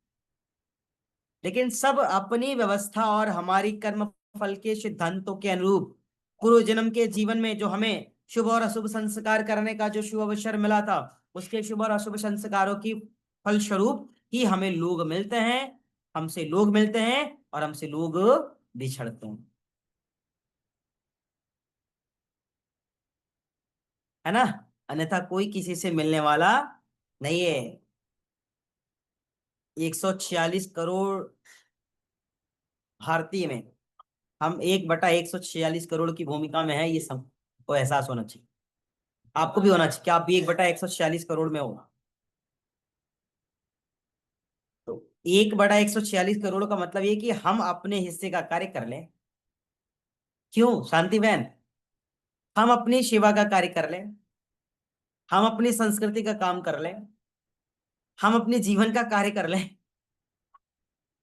लेकिन सब अपनी व्यवस्था और हमारी कर्म फल के सिद्धांतों के अनुरूप पूर्व जन्म के जीवन में जो हमें शुभ और अशुभ संस्कार करने का जो शुभ अवसर मिला था, उसके शुभ और अशुभ संस्कारों की फलस्वरूप ही हमें लोग मिलते हैं, हमसे लोग मिलते हैं और हमसे लोग बिछड़ते हैं, है ना। अन्यथा कोई किसी से मिलने वाला नहीं है। 146 करोड़ भारतीय में हम 1/146 करोड़ की भूमिका में है, ये सबको एहसास होना चाहिए। आपको भी होना चाहिए कि आप भी 1/146 करोड़ में हो। तो 1/146 करोड़ का मतलब ये कि हम अपने हिस्से का कार्य कर लें। क्यों शांति बहन? हम अपनी सेवा का कार्य कर लें, हम अपनी संस्कृति का काम कर लें, हम अपने जीवन का कार्य कर लें।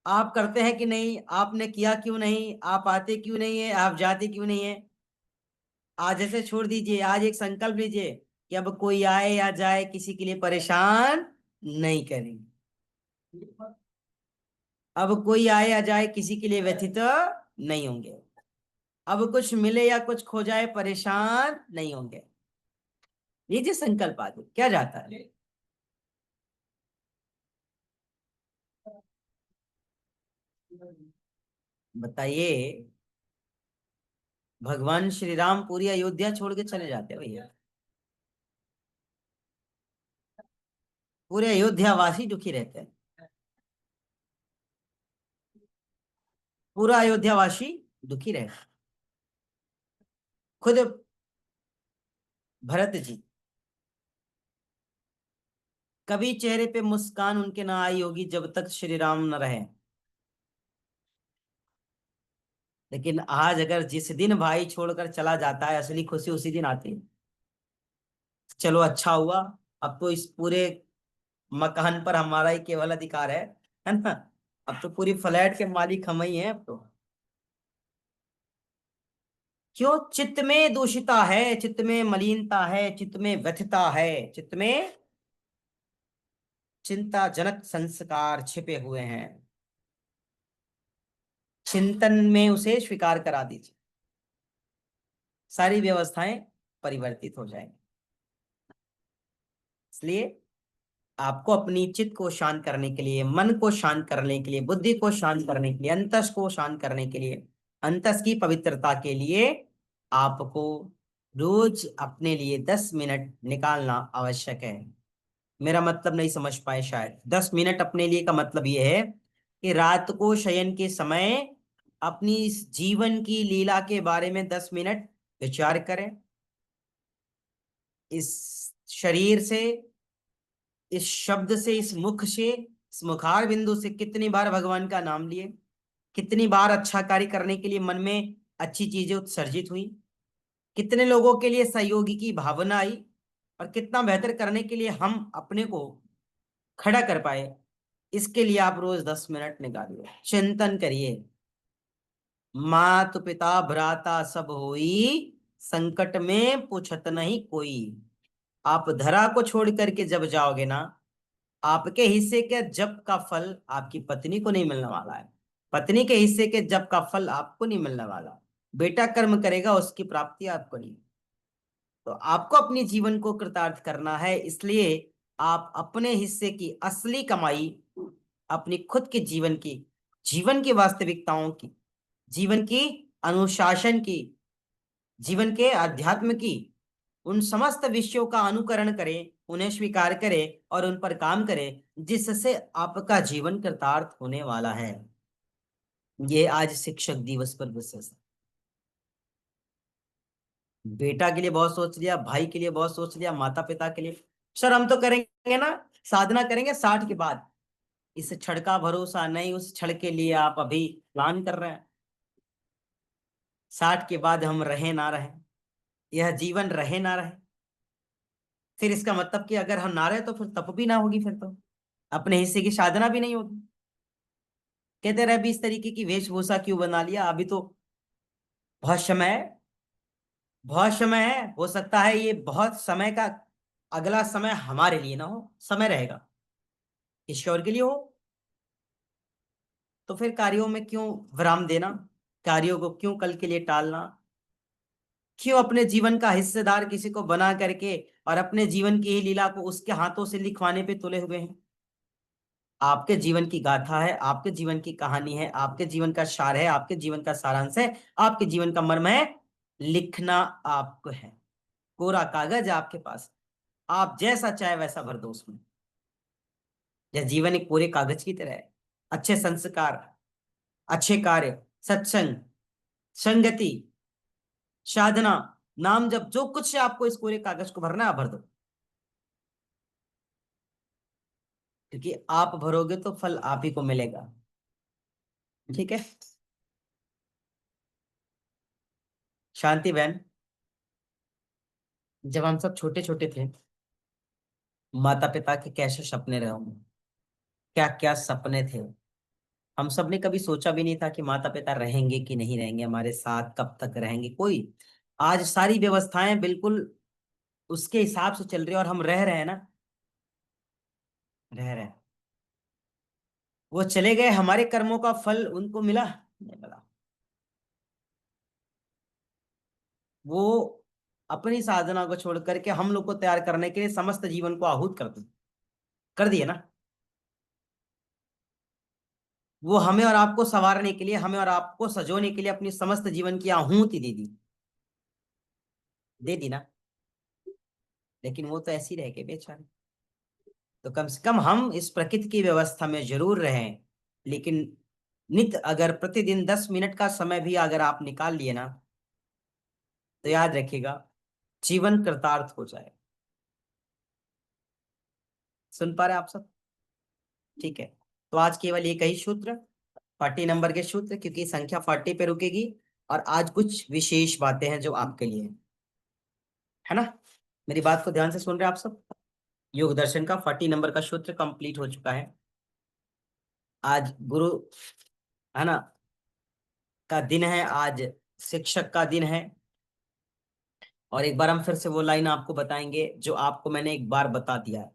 आप करते हैं कि नहीं? आपने किया क्यों नहीं? आप आते क्यों नहीं है? आप जाते क्यों नहीं है? आज ऐसे छोड़ दीजिए, आज एक संकल्प लीजिए कि अब कोई आए या जाए किसी के लिए परेशान नहीं करेंगे। अब कोई आए या जाए किसी के लिए व्यथित नहीं होंगे। अब कुछ मिले या कुछ खो जाए परेशान नहीं होंगे। लीजिए संकल्प, आगे क्या जाता है। बताइए, भगवान श्री राम पूरी अयोध्या छोड़ के चले जाते हैं भैया, पूरे अयोध्यावासी दुखी रहते हैं, पूरा अयोध्यावासी दुखी रहता है। खुद भरत जी, कभी चेहरे पे मुस्कान उनके ना आई होगी जब तक श्री राम न रहे। लेकिन आज अगर जिस दिन भाई छोड़कर चला जाता है, असली खुशी उसी दिन आती है। चलो अच्छा हुआ, अब तो इस पूरे मकान पर हमारा ही केवल अधिकार है ना। अब तो पूरी फ्लैट के मालिक हम ही हैं अब तो। क्यों? चित्त में दूषिता है, चित्त में मलिनता है, चित्त में व्यथता है, चित्त में चिंताजनक संस्कार छिपे हुए हैं। चिंतन में उसे स्वीकार करा दीजिए, सारी व्यवस्थाएं परिवर्तित हो जाएंगी। इसलिए आपको अपनी चित्त को शांत करने के लिए, मन को शांत करने के लिए, बुद्धि को शांत करने के लिए, अंतस को शांत करने के लिए, अंतस की पवित्रता के लिए आपको रोज अपने लिए 10 मिनट निकालना आवश्यक है। मेरा मतलब नहीं समझ पाए शायद। 10 मिनट अपने लिए का मतलब यह है कि रात को शयन के समय अपनी इस जीवन की लीला के बारे में 10 मिनट विचार करें। इस शरीर से, इस शब्द से, इस मुख से, इस मुखार बिंदु से कितनी बार भगवान का नाम लिए, कितनी बार अच्छा कार्य करने के लिए मन में अच्छी चीजें उत्सर्जित हुई, कितने लोगों के लिए सहयोगी की भावना आई, और कितना बेहतर करने के लिए हम अपने को खड़ा कर पाए। इसके लिए आप रोज 10 मिनट निकालिए, चिंतन करिए। मात पिता भ्राता सब होई, संकट में पूछत नहीं कोई। आप धरा को छोड़ करके जब जाओगे ना, आपके हिस्से के जब का फल आपकी पत्नी को नहीं मिलने वाला है, पत्नी के हिस्से के जब का फल आपको नहीं मिलने वाला, बेटा कर्म करेगा उसकी प्राप्ति आपको नहीं। तो आपको अपने जीवन को कृतार्थ करना है, इसलिए आप अपने हिस्से की असली कमाई, अपनी खुद के जीवन की वास्तविकताओं की, जीवन की अनुशासन की, जीवन के अध्यात्म की, उन समस्त विषयों का अनुकरण करें, उन्हें स्वीकार करें और उन पर काम करें, जिससे आपका जीवन कृतार्थ होने वाला है। ये आज शिक्षक दिवस पर विशेष है। बेटा के लिए बहुत सोच लिया, भाई के लिए बहुत सोच लिया, माता पिता के लिए। सर हम तो करेंगे ना, साधना करेंगे 60 के बाद। इस क्षण का भरोसा नहीं, उस क्षण के लिए आप अभी प्लान कर रहे हैं। 60 के बाद हम रहे ना रहे, यह जीवन रहे ना रहे, फिर इसका मतलब कि अगर हम ना रहे तो फिर तप भी ना होगी, फिर तो अपने हिस्से की साधना भी नहीं होगी। कहते रहे अभी इस तरीके की वेशभूषा क्यों बना लिया, अभी तो बहुत समय है, बहुत समय है, हो सकता है ये बहुत समय का अगला समय हमारे लिए ना हो, समय रहेगा ईश्वर के लिए हो। तो फिर कार्यों में क्यों विराम देना, कार्यों को क्यों कल के लिए टालना, क्यों अपने जीवन का हिस्सेदार किसी को बना करके और अपने जीवन की ही लीला को उसके हाथों से लिखवाने पे तुले हुए हैं। आपके जीवन की गाथा है, आपके जीवन की कहानी है, आपके जीवन का सार है, आपके जीवन का सारांश है, आपके जीवन का मर्म है, लिखना आपको है। कोरा कागज आपके पास, आप जैसा चाहे वैसा भर दो उसमें। यह जीवन एक पूरे कागज की तरह है। अच्छे संस्कार, अच्छे कार्य, सत्संग, संगति, साधना, नाम जब, जो कुछ है आपको इस पूरे कागज को भरना है, आप भर दो। क्योंकि आप भरोगे तो फल आप ही को मिलेगा। ठीक है शांति बहन, जब हम सब छोटे छोटे थे, माता पिता के कैसे सपने रहे होंगे, क्या क्या सपने थे। हम सब ने कभी सोचा भी नहीं था कि माता पिता रहेंगे कि नहीं रहेंगे हमारे साथ, कब तक रहेंगे कोई। आज सारी व्यवस्थाएं बिल्कुल उसके हिसाब से चल रही है और हम रह रहे हैं ना, रह रहे हैं। वो चले गए, हमारे कर्मों का फल उनको मिला नहीं मिला। वो अपनी साधना को छोड़ करके हम लोग को तैयार करने के लिए समस्त जीवन को आहूत कर दिए ना। वो हमें और आपको संवारने के लिए, हमें और आपको सजोने के लिए अपनी समस्त जीवन की आहुति दे दी ना। लेकिन वो तो ऐसी रह गए बेचारे। तो कम से कम हम इस प्रकृति की व्यवस्था में जरूर रहें, लेकिन नित्य अगर प्रतिदिन 10 मिनट का समय भी अगर आप निकाल लिए ना, तो याद रखिएगा जीवन कृतार्थ हो जाए। सुन पा रहे आप सब? ठीक है, तो आज केवल एक ही सूत्र, 40 नंबर के सूत्र, क्योंकि संख्या 40 पे रुकेगी। और आज कुछ विशेष बातें हैं जो आपके लिए है ना। मेरी बात को ध्यान से सुन रहे हैं आप सब? योग दर्शन का 40 नंबर का सूत्र कंप्लीट हो चुका है। आज गुरु है ना का दिन है, आज शिक्षक का दिन है। और एक बार हम फिर से वो लाइन आपको बताएंगे जो आपको मैंने एक बार बता दिया है।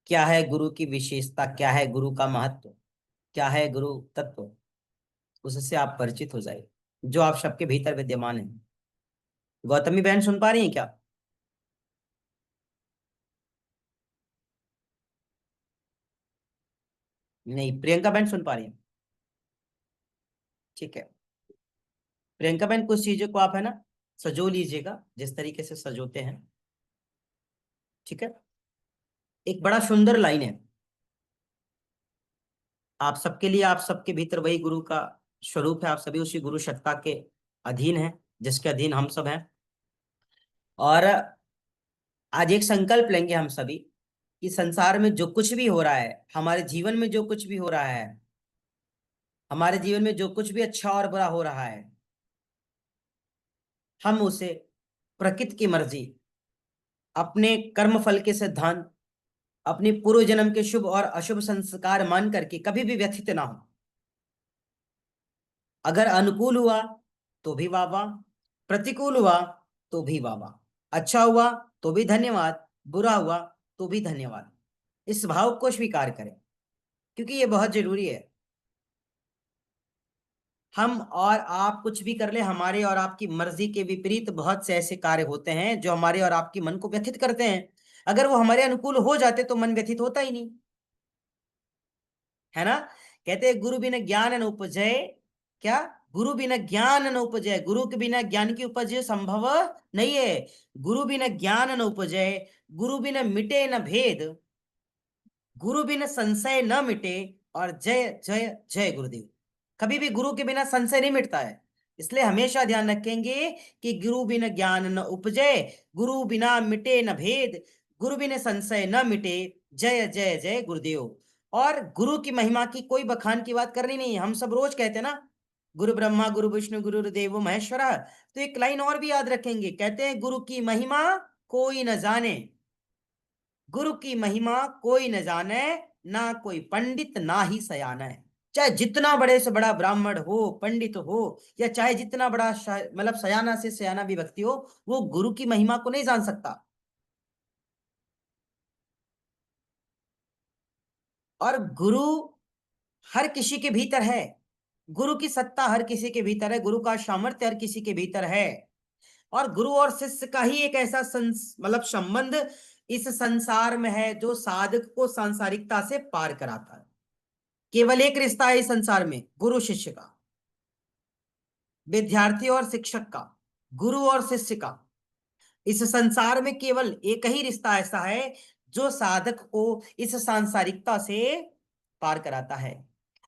क्या है गुरु की विशेषता, क्या है गुरु का महत्व, क्या है गुरु तत्व, उससे आप परिचित हो जाए, जो आप सबके भीतर विद्यमान है। गौतमी बहन सुन पा रही हैं क्या? नहीं, प्रियंका बहन सुन पा रही है? ठीक है प्रियंका बहन, कुछ चीजों को आप है ना सजो लीजिएगा जिस तरीके से सजोते हैं। ठीक है, एक बड़ा सुंदर लाइन है आप सबके लिए। आप सबके भीतर वही गुरु का स्वरूप है, आप सभी उसी गुरु सत्ता के अधीन हैं, जिसके अधीन हम सब हैं। और आज एक संकल्प लेंगे हम सभी कि संसार में जो कुछ भी हो रहा है, हमारे जीवन में जो कुछ भी हो रहा है, हमारे जीवन में जो कुछ भी अच्छा और बुरा हो रहा है, हम उसे प्रकृति की मर्जी, अपने कर्म फल के सिद्धांत, अपने पूर्व जन्म के शुभ और अशुभ संस्कार मान करके कभी भी व्यथित ना हो। अगर अनुकूल हुआ तो भी वाह वाह, प्रतिकूल हुआ तो भी वाह वाह। अच्छा हुआ तो भी धन्यवाद, बुरा हुआ तो भी धन्यवाद। इस भाव को स्वीकार करें, क्योंकि ये बहुत जरूरी है। हम और आप कुछ भी कर ले, हमारे और आपकी मर्जी के विपरीत बहुत से ऐसे कार्य होते हैं जो हमारे और आपकी मन को व्यथित करते हैं। अगर वो हमारे अनुकूल हो जाते तो मन व्यथित होता ही नहीं, है ना। कहते हैं गुरु बिना ज्ञान न उपजय, क्या, गुरु बिना ज्ञान न उपजय, गुरु के बिना ज्ञान की उपज संभव नहीं है। गुरु बिना ज्ञान न उपजय, गुरु बिना मिटे न भेद, गुरु बिना संशय न मिटे, और जय जय जय गुरुदेव। कभी भी गुरु के बिना संशय नहीं मिटता है। इसलिए हमेशा ध्यान रखेंगे कि गुरु बिना ज्ञान न उपजय, गुरु बिना मिटे न भेद, गुरु बिना संशय न मिटे, जय जय जय गुरुदेव। और गुरु की महिमा की कोई बखान की बात करनी नहीं है। हम सब रोज कहते हैं ना, गुरु ब्रह्मा गुरु विष्णु गुरुदेव महेश्वरा। तो एक लाइन और भी याद रखेंगे, कहते हैं गुरु की महिमा कोई न जाने, गुरु की महिमा कोई न जाने, ना कोई पंडित ना ही सयाना है। चाहे जितना बड़े से बड़ा ब्राह्मण हो, पंडित हो, या चाहे जितना बड़ा मतलब सयाना से सयाना भी व्यक्ति हो, वो गुरु की महिमा को नहीं जान सकता। और गुरु हर किसी के भीतर है, गुरु की सत्ता हर किसी के भीतर है, गुरु का सामर्थ्य हर किसी के भीतर है। और गुरु और शिष्य का ही एक ऐसा मतलब संबंध इस संसार में है जो साधक को सांसारिकता से पार कराता है। केवल एक रिश्ता है इस संसार में, गुरु शिष्य का, विद्यार्थी और शिक्षक का, गुरु और शिष्य का। इस संसार में केवल एक ही रिश्ता ऐसा है जो साधक को इस सांसारिकता से पार कराता है।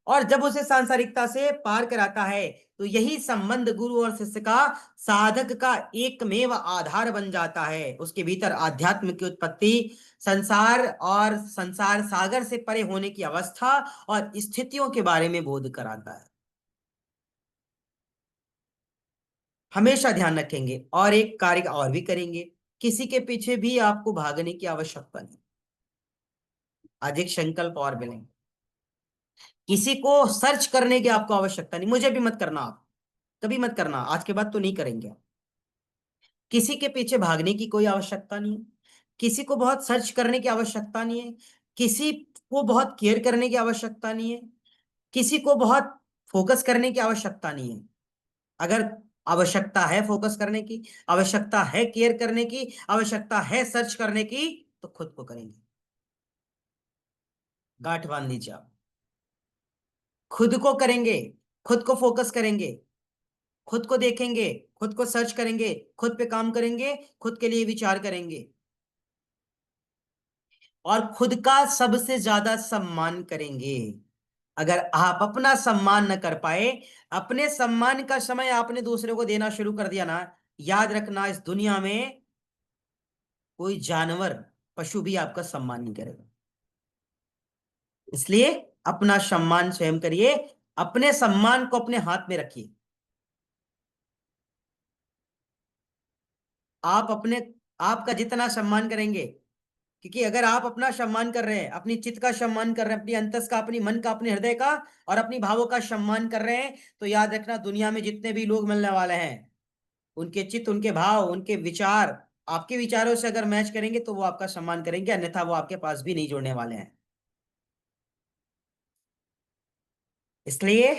और जब उसे सांसारिकता से पार कराता है तो यही संबंध गुरु और शिष्य का साधक का एकमेव आधार बन जाता है। उसके भीतर आध्यात्म की उत्पत्ति, संसार और संसार सागर से परे होने की अवस्था और स्थितियों के बारे में बोध कराता है। हमेशा ध्यान रखेंगे। और एक कार्य और भी करेंगे, किसी के पीछे भी आपको भागने की आवश्यकता नहीं। आज एक संकल्प और मिलेंगे, किसी को सर्च करने की आपको आवश्यकता नहीं, मुझे भी मत करना, आप कभी मत करना, आज के बाद तो नहीं करेंगे। किसी के पीछे भागने की कोई आवश्यकता नहीं है, किसी को बहुत सर्च करने की आवश्यकता नहीं है, किसी को बहुत केयर करने की आवश्यकता नहीं है, किसी को बहुत फोकस करने की आवश्यकता नहीं है। अगर आवश्यकता है फोकस करने की, आवश्यकता है केयर करने की, आवश्यकता है सर्च करने की, तो खुद को करेंगे। गांठ बांध लीजिए आप, खुद को करेंगे, खुद को फोकस करेंगे, खुद को देखेंगे, खुद को सर्च करेंगे, खुद पे काम करेंगे, खुद के लिए विचार करेंगे, और खुद का सबसे ज्यादा सम्मान करेंगे। अगर आप अपना सम्मान न कर पाए, अपने सम्मान का समय आपने दूसरे को देना शुरू कर दिया ना, याद रखना इस दुनिया में कोई जानवर, पशु भी आपका सम्मान नहीं करेगा। इसलिए अपना सम्मान स्वयं करिए, अपने सम्मान को अपने हाथ में रखिए। आप अपने, आपका जितना सम्मान करेंगे, क्योंकि अगर आप अपना सम्मान कर रहे हैं, अपनी चित्त का सम्मान कर रहे हैं, अपनी अंतस का, अपनी मन का, अपने हृदय का और अपनी भावों का सम्मान कर रहे हैं, तो याद रखना दुनिया में जितने भी लोग मिलने वाले हैं, उनके चित्त, उनके भाव, उनके विचार आपके विचारों से अगर मैच करेंगे तो वो आपका सम्मान करेंगे, अन्यथा वो आपके पास भी नहीं जुड़ने वाले हैं। इसलिए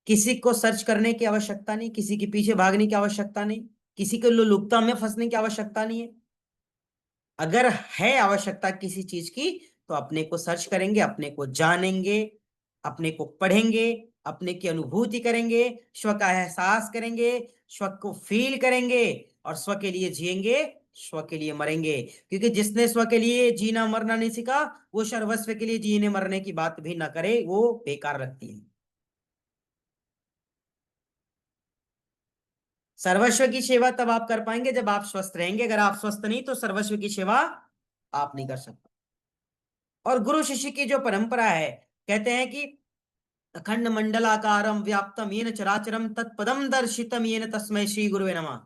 किसी को सर्च करने की आवश्यकता नहीं, किसी के पीछे भागने की आवश्यकता नहीं, किसी को लुप्ता में फंसने की आवश्यकता नहीं है। अगर है आवश्यकता किसी चीज की, तो अपने को सर्च करेंगे, अपने को जानेंगे, अपने को पढ़ेंगे, अपने की अनुभूति करेंगे, स्व का एहसास करेंगे, स्व को फील करेंगे, और स्व के लिए जिएंगे, स्व के लिए मरेंगे। क्योंकि जिसने स्व के लिए जीना मरना नहीं सीखा, वो सर्वस्व के लिए जीने मरने की बात भी ना करे, वो बेकार लगती है। सर्वस्व की सेवा तब आप कर पाएंगे जब आप स्वस्थ रहेंगे। अगर आप स्वस्थ नहीं, तो सर्वस्व की सेवा आप नहीं कर सकते। और गुरु शिष्य की जो परंपरा है, कहते हैं कि अखंड मंडलाकारम व्याप्तम येन चराचरम तत्पदम दर्शितम येन तस्मै श्री गुरुवे नमः।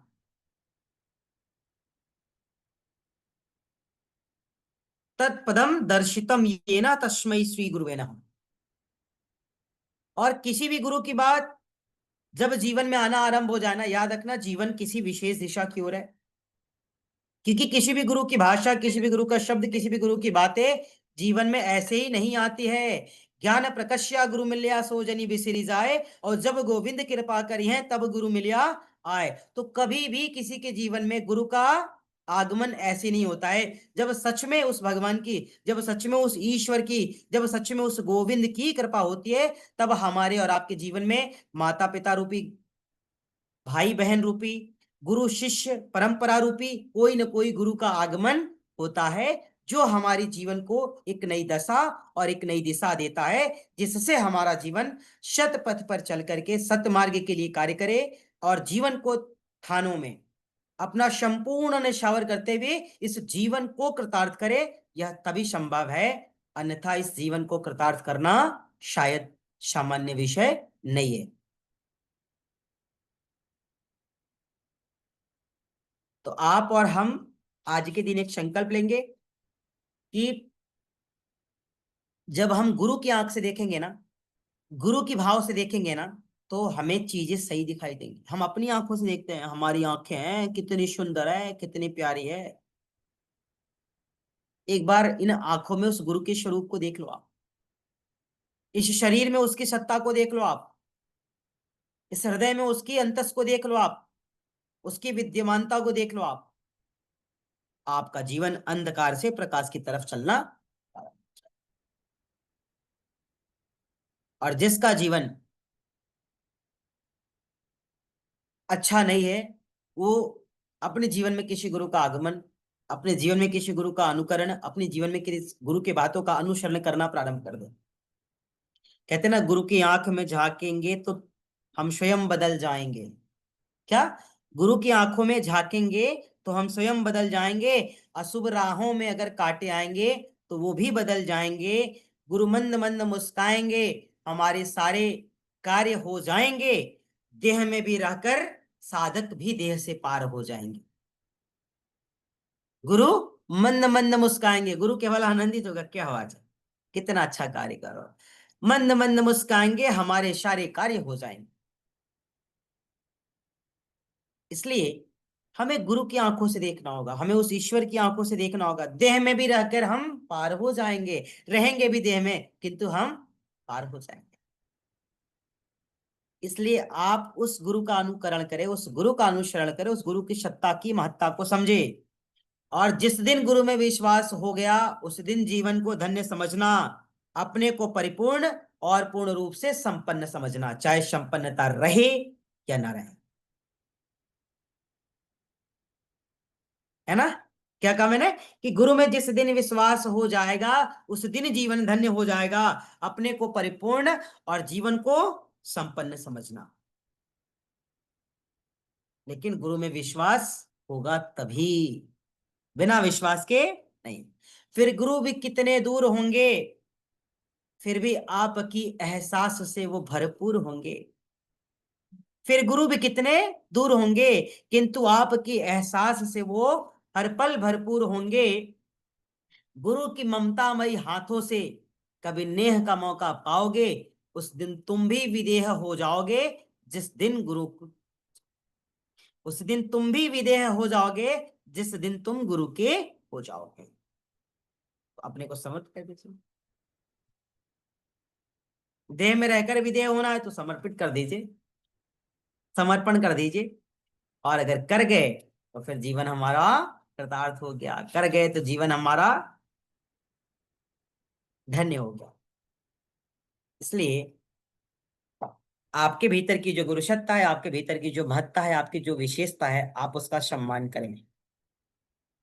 तत्पदम दर्शितम येन तस्मै श्री गुरुवे नमः। और किसी भी गुरु की बात जब जीवन में आना आरंभ हो जाए ना, याद रखना जीवन किसी विशेष दिशा की ओर है, क्योंकि किसी भी गुरु की भाषा, किसी भी गुरु का शब्द, किसी भी गुरु की बातें जीवन में ऐसे ही नहीं आती है। ज्ञान प्रकश्या गुरु मिल्या सो जनी बिसरी जाए, और जब गोविंद कृपा करी है तब गुरु मिल्या आए। तो कभी भी किसी के जीवन में गुरु का आगमन ऐसे नहीं होता है। जब सच में उस भगवान की, जब सच में उस ईश्वर की, जब सच में उस गोविंद की कृपा होती है, तब हमारे और आपके जीवन में माता पिता रूपी, भाई बहन रूपी, गुरु शिष्य परंपरा रूपी कोई न कोई गुरु का आगमन होता है, जो हमारी जीवन को एक नई दशा और एक नई दिशा देता है, जिससे हमारा जीवन शत पथ पर चल करके सतमार्ग के लिए कार्य करे और जीवन को थानों में अपना संपूर्ण निछावर करते हुए इस जीवन को कृतार्थ करे। यह तभी संभव है, अन्यथा इस जीवन को कृतार्थ करना शायद सामान्य विषय नहीं है। तो आप और हम आज के दिन एक संकल्प लेंगे कि जब हम गुरु की आंख से देखेंगे ना, गुरु की भाव से देखेंगे ना, तो हमें चीजें सही दिखाई देंगी। हम अपनी आंखों से देखते हैं, हमारी आंखें हैं कितनी सुंदर है, कितनी प्यारी है। एक बार इन आंखों में उस गुरु के स्वरूप को देख लो आप, इस शरीर में उसकी सत्ता को देख लो आप, इस हृदय में उसकी अंतस को देख लो आप, उसकी विद्यमानता को देख लो आप। आपका जीवन अंधकार से प्रकाश की तरफ चलना। और जिसका जीवन अच्छा नहीं है, वो अपने जीवन में किसी गुरु का आगमन, अपने जीवन में किसी गुरु का अनुकरण, अपने जीवन में किसी गुरु की बातों का अनुसरण करना प्रारंभ कर दे। कहते ना, गुरु की आंख में झांकेंगे तो हम स्वयं बदल जाएंगे। क्या? गुरु की आंखों में झांकेंगे तो हम स्वयं बदल जाएंगे। अशुभ राहों में अगर कांटे आएंगे तो वो भी बदल जाएंगे। गुरु मंद मंद मुस्काएंगे, हमारे सारे कार्य हो जाएंगे। देह में भी रहकर साधक भी देह से पार हो जाएंगे। गुरु मंद मंद मुस्काएंगे, गुरु केवल आनंदित होगा, क्या आवाज है, कितना अच्छा कार्य करो। मंद मंद मुस्काएंगे, हमारे सारे कार्य हो जाएंगे। इसलिए हमें गुरु की आंखों से देखना होगा, हमें उस ईश्वर की आंखों से देखना होगा। देह में भी रहकर हम पार हो जाएंगे, रहेंगे भी देह में किंतु हम पार हो जाएंगे। इसलिए आप उस गुरु का अनुकरण करें, उस गुरु का अनुसरण करें, उस गुरु की सत्ता की महत्ता को समझे। और जिस दिन गुरु में विश्वास हो गया उस दिन जीवन को धन्य समझना, अपने को परिपूर्ण और पूर्ण रूप से संपन्न समझना, चाहे संपन्नता रहे या ना रहे। है ना? क्या कहा मैंने कि गुरु में जिस दिन विश्वास हो जाएगा उस दिन जीवन धन्य हो जाएगा, अपने को परिपूर्ण और जीवन को संपन्न समझना। लेकिन गुरु में विश्वास होगा तभी, बिना विश्वास के नहीं। फिर गुरु भी कितने दूर होंगे, फिर भी आपकी एहसास से वो भरपूर होंगे। फिर गुरु भी कितने दूर होंगे किंतु आपकी एहसास से वो हर पल भरपूर होंगे। गुरु की ममतामयी हाथों से कभी नेह का मौका पाओगे, उस दिन तुम भी विदेह हो जाओगे। जिस दिन उस दिन तुम भी विदेह हो जाओगे जिस दिन तुम गुरु के हो जाओगे। तो अपने को समर्पित कर दीजिए। देह में रहकर विदेह होना है तो समर्पित कर दीजिए, समर्पण कर दीजिए। और अगर कर गए तो फिर जीवन हमारा कृतार्थ हो गया, कर गए तो जीवन हमारा धन्य हो गया। इसलिए आपके भीतर की जो गुरुसत्ता है, आपके भीतर की जो महत्ता है, आपकी जो विशेषता है, आप उसका सम्मान करें।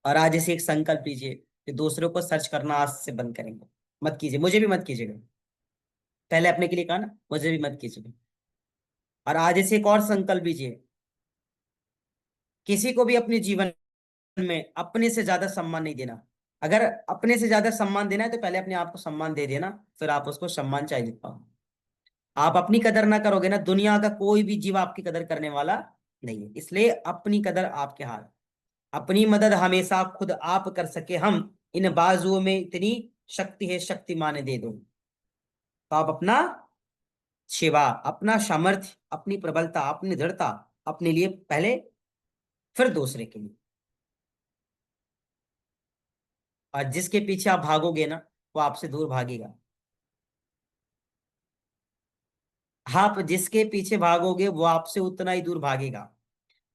और आज इसे एक संकल्प लीजिए कि दूसरों को सर्च करना आज से बंद करेंगे। मत कीजिए, मुझे भी मत कीजिएगा। पहले अपने के लिए कहा ना, मुझे भी मत कीजिएगा। और आज इसे एक और संकल्प लीजिए, किसी को भी अपने जीवन में अपने से ज्यादा सम्मान नहीं देना। अगर अपने से ज्यादा सम्मान देना है तो पहले अपने आप को सम्मान दे देना, फिर आप उसको सम्मान चाहिए पाओ। आप अपनी कदर ना करोगे ना, दुनिया का कोई भी जीव आपकी कदर करने वाला नहीं है। इसलिए अपनी कदर आपके हाथ, अपनी मदद हमेशा खुद आप कर सके हम, इन बाजुओं में इतनी शक्ति है, शक्तिमान दे दो। तो आप अपना सेवा, अपना सामर्थ्य, अपनी प्रबलता, अपनी दृढ़ता अपने लिए पहले, फिर दूसरे के लिए। और जिसके पीछे आप भागोगे ना वो आपसे दूर भागेगा। आप जिसके पीछे भागोगे वो आपसे उतना ही दूर भागेगा।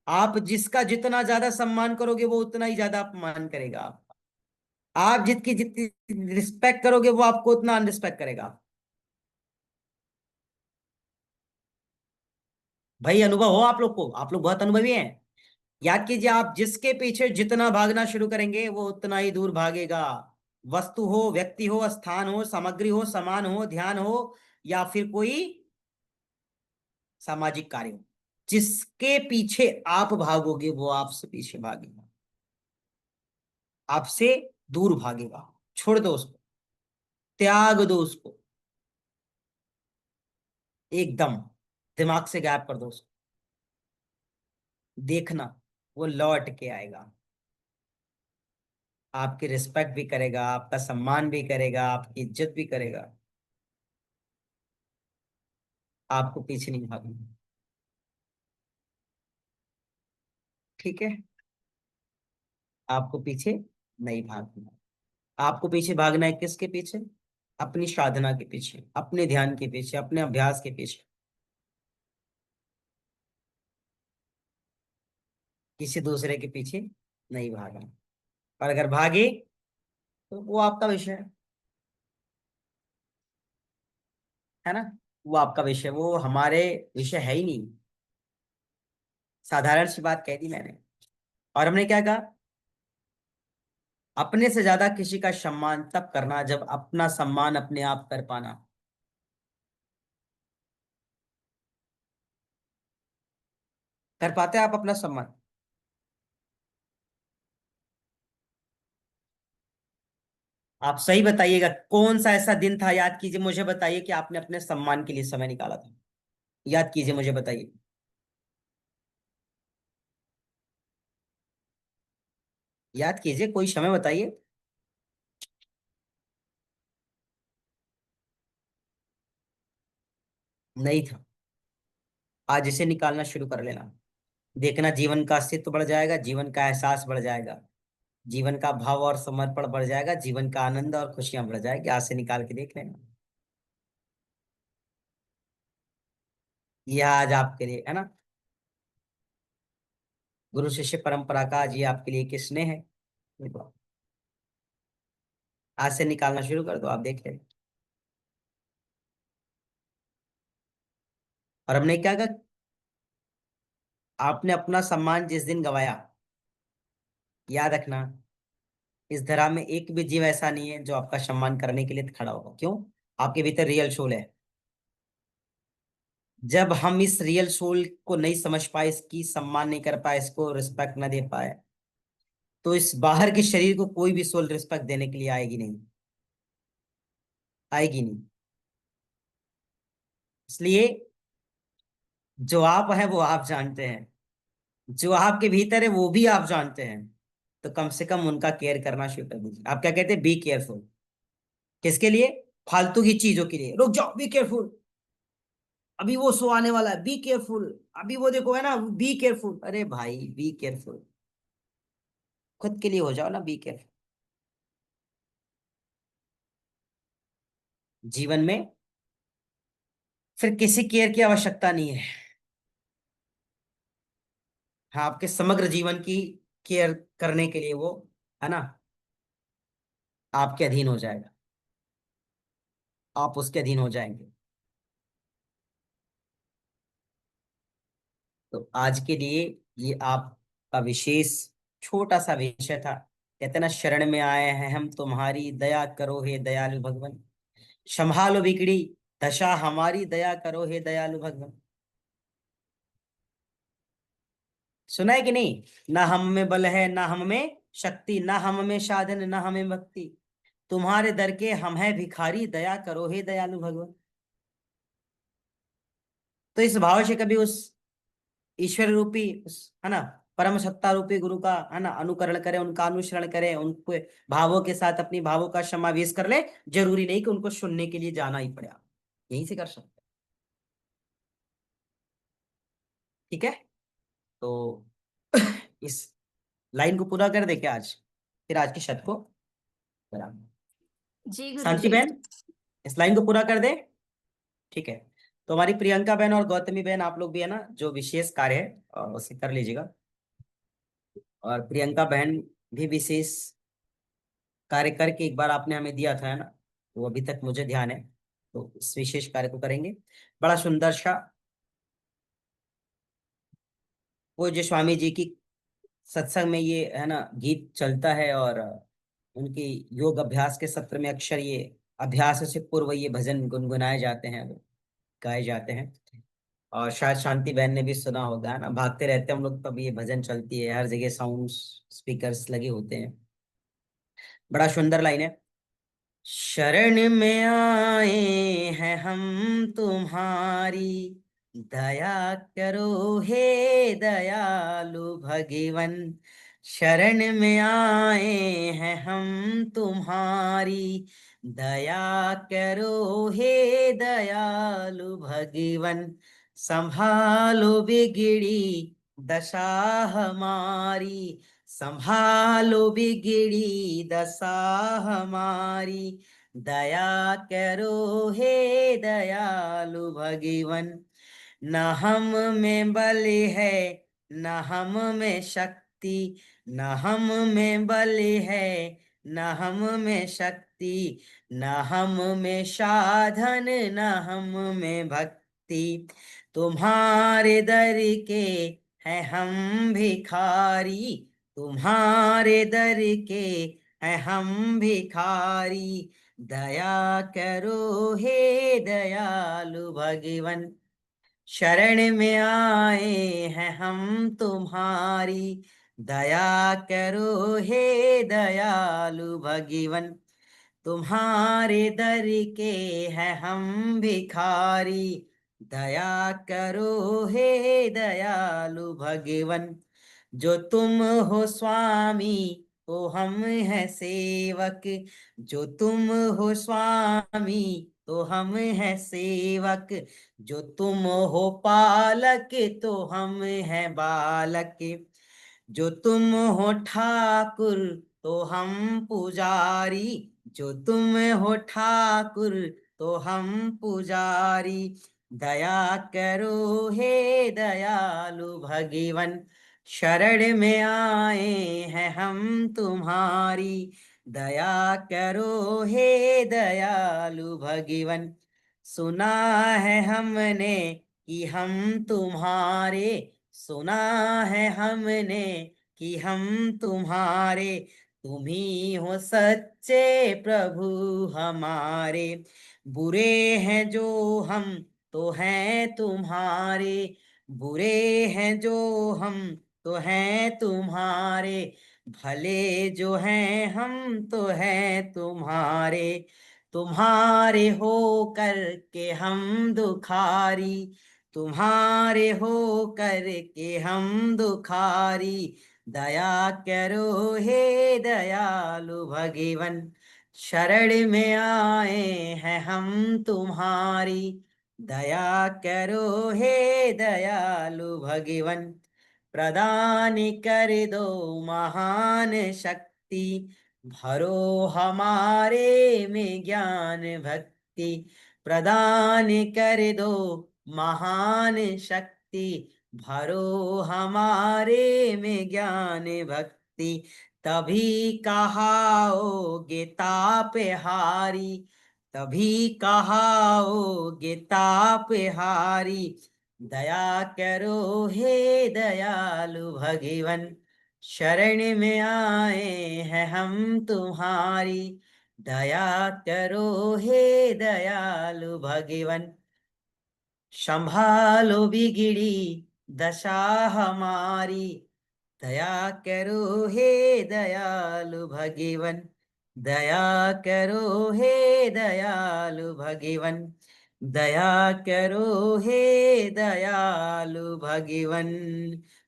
आप जिसका जितना ज्यादा सम्मान करोगे वो उतना ही ज्यादा अपमान करेगा। आप जितकी जितनी रिस्पेक्ट करोगे वो आपको उतना अनरिस्पेक्ट करेगा। भाई अनुभव हो आप लोग को, आप लोग बहुत अनुभवी हैं। याद कीजिए, आप जिसके पीछे जितना भागना शुरू करेंगे वो उतना ही दूर भागेगा। वस्तु हो, व्यक्ति हो, स्थान हो, सामग्री हो, सामान हो, ध्यान हो, या फिर कोई सामाजिक कार्य हो, जिसके पीछे आप भागोगे वो आपसे पीछे भागेगा, आपसे दूर भागेगा। छोड़ दो उसको, त्याग दो उसको, एकदम दिमाग से गायब कर दो उसको। देखना वो लौट के आएगा, आपकी रिस्पेक्ट भी करेगा, आपका सम्मान भी करेगा, आपकी इज्जत भी करेगा। आपको पीछे नहीं भागना, ठीक है? आपको पीछे नहीं भागना। आपको पीछे भागना है किसके पीछे? अपनी साधना के पीछे, अपने ध्यान के पीछे, अपने अभ्यास के पीछे, किसी दूसरे के पीछे नहीं भागना। और अगर भागे तो वो आपका विषय है ना, वो आपका विषय, वो हमारे विषय है ही नहीं। साधारण सी बात कह दी मैंने। और हमने क्या कहा? अपने से ज्यादा किसी का सम्मान तब करना जब अपना सम्मान अपने आप कर पाना। कर पाते हैं आप अपना सम्मान? आप सही बताइएगा, कौन सा ऐसा दिन था, याद कीजिए, मुझे बताइए कि आपने अपने सम्मान के लिए समय निकाला था। याद कीजिए, मुझे बताइए। याद कीजिए, कोई समय बताइए। नहीं था। आज इसे निकालना शुरू कर लेना। देखना जीवन का अस्तित्व बढ़ जाएगा, जीवन का एहसास बढ़ जाएगा, जीवन का भाव और समर्पण बढ़ जाएगा, जीवन का आनंद और खुशियां बढ़ जाएगी। आज से निकाल के देख लेना। यह आज आपके लिए है ना, गुरु शिष्य परंपरा का आज ये आपके लिए किसने है। देखो, आज से निकालना शुरू कर दो, आप देख लेना। और हमने क्या कहा? आपने अपना सम्मान जिस दिन गवाया, याद रखना, इस धरा में एक भी जीव ऐसा नहीं है जो आपका सम्मान करने के लिए खड़ा होगा। क्यों? आपके भीतर रियल सोल है। जब हम इस रियल सोल को नहीं समझ पाए, इसकी सम्मान नहीं कर पाए, इसको रिस्पेक्ट ना दे पाए, तो इस बाहर के शरीर को कोई भी सोल रिस्पेक्ट देने के लिए आएगी नहीं, आएगी नहीं। इसलिए जो आप है वो आप जानते हैं, जो आपके भीतर है वो भी आप जानते हैं। तो कम से कम उनका केयर करना शुरू कर दीजिए। आप क्या कहते हैं? Be careful. किसके लिए? फालतू की चीजों के लिए। रुक जाओ, बी केयरफुल, अभी वो सो आने वाला है, बी केयरफुल, अभी वो देखो है ना, बी केयरफुल। अरे भाई, बी केयरफुल, खुद के लिए हो जाओ ना, बी केयरफुल। जीवन में फिर किसी केयर की आवश्यकता नहीं है। हाँ, आपके समग्र जीवन की केयर करने के लिए वो है ना, आपके अधीन हो जाएगा, आप उसके अधीन हो जाएंगे। तो आज के लिए ये आपका विशेष छोटा सा विषय था। कहते ना, शरण में आए हैं हम तुम्हारी, दया करो हे दयालु भगवान, संभालो बिगड़ी दशा हमारी, दया करो हे दयालु भगवान। सुना है कि नहीं? ना हम में बल है, ना हम में शक्ति, ना हम में साधन, ना हमें भक्ति, तुम्हारे दर के हम है भिखारी, दया करो हे दयालु भगवान। तो इस भाव से कभी उस ईश्वर रूपी, उस है ना, परम सत्ता रूपी गुरु का है ना अनुकरण करें, उनका अनुसरण करें, उनके भावों के साथ अपनी भावों का समावेश कर ले। जरूरी नहीं कि उनको सुनने के लिए जाना ही पड़े, आप यहीं से कर सकते हैं। ठीक है? तो इस लाइन को पूरा कर दे क्या आज, फिर आज की शत को बराबर। जी शांति गुरुजी। बहन इस लाइन को पूरा कर दे। ठीक है, तो हमारी प्रियंका बहन और गौतमी बहन आप लोग भी है ना, जो विशेष कार्य है उसे कर लीजिएगा। और प्रियंका बहन भी विशेष कार्य करके एक बार आपने हमें दिया था है ना, वो अभी तक मुझे ध्यान है, तो इस विशेष कार्य को करेंगे। बड़ा सुंदर सा पूज्य स्वामी जी की सत्संग में ये है ना गीत चलता है, और उनकी योग अभ्यास के सत्र में अक्सर ये अभ्यास से पूर्व ये भजन गुनगुनाए जाते हैं, गाए जाते हैं। और शायद शांति बहन ने भी सुना होगा है ना, भागते रहते हैं हम लोग तब ये भजन चलती है, हर जगह साउंड स्पीकर्स लगे होते हैं। बड़ा सुंदर लाइन है। शरण में आए हैं हम तुम्हारी, दया करो हे दयालु भगवन। शरण में आए हैं हम तुम्हारी, दया करो हे दयालु भगवन। संभालो बिगड़ी दशा हमारी, संभालो बिगड़ी दशा हमारी, दया करो हे दयालु भगवन। न हम में बल है न हम में शक्ति, न हम में बल है न हम में शक्ति, न हम में साधन न हम में भक्ति। तुम्हारे दर के हैं हम भिखारी, तुम्हारे दर के हैं हम भिखारी, दया करो हे दयालु भगवन। शरण में आए हैं हम तुम्हारी, दया करो हे दयालु भगवन। तुम्हारे दर के हैं हम भिखारी, दया करो हे दयालु भगवन। जो तुम हो स्वामी तो हम हैं सेवक, जो तुम हो स्वामी तो हम हैं सेवक, जो तुम हो पालक तो हम हैं बालक, जो तुम हो ठाकुर तो हम पुजारी, जो तुम हो ठाकुर तो हम पुजारी, दया करो हे दयालु भगवन। शरण में आए हैं हम तुम्हारी, दया करो हे दयालु भगवन। सुना है हमने कि हम तुम्हारे, सुना है हमने कि हम तुम्हारे, तुम ही हो सच्चे प्रभु हमारे। बुरे हैं जो हम तो हैं तुम्हारे, बुरे हैं जो हम तो हैं तुम्हारे, भले जो हैं हम तो हैं तुम्हारे। तुम्हारे हो कर के हम दुखारी, तुम्हारे हो कर के हम दुखारी, दया करो हे दयालु भगवन। शरण में आए हैं हम तुम्हारी, दया करो हे दयालु भगवन। प्रदान कर दो महान शक्ति, भरो हमारे में ज्ञान भक्ति। प्रदान कर दो महान शक्ति, भरो हमारे में ज्ञान भक्ति। तभी कहाओगे ताप हारी, तभी कहाओगे ताप हारी, दया करो हे दयालु भगवन। शरण में आए हैं हम तुम्हारी, दया करो हे दयालु भगवन। संभालो बिगड़ी दशा हमारी, दया करो हे दयालु भगवन। दया करो हे दयालु भगवन, दया करो हे दयालु भगवन।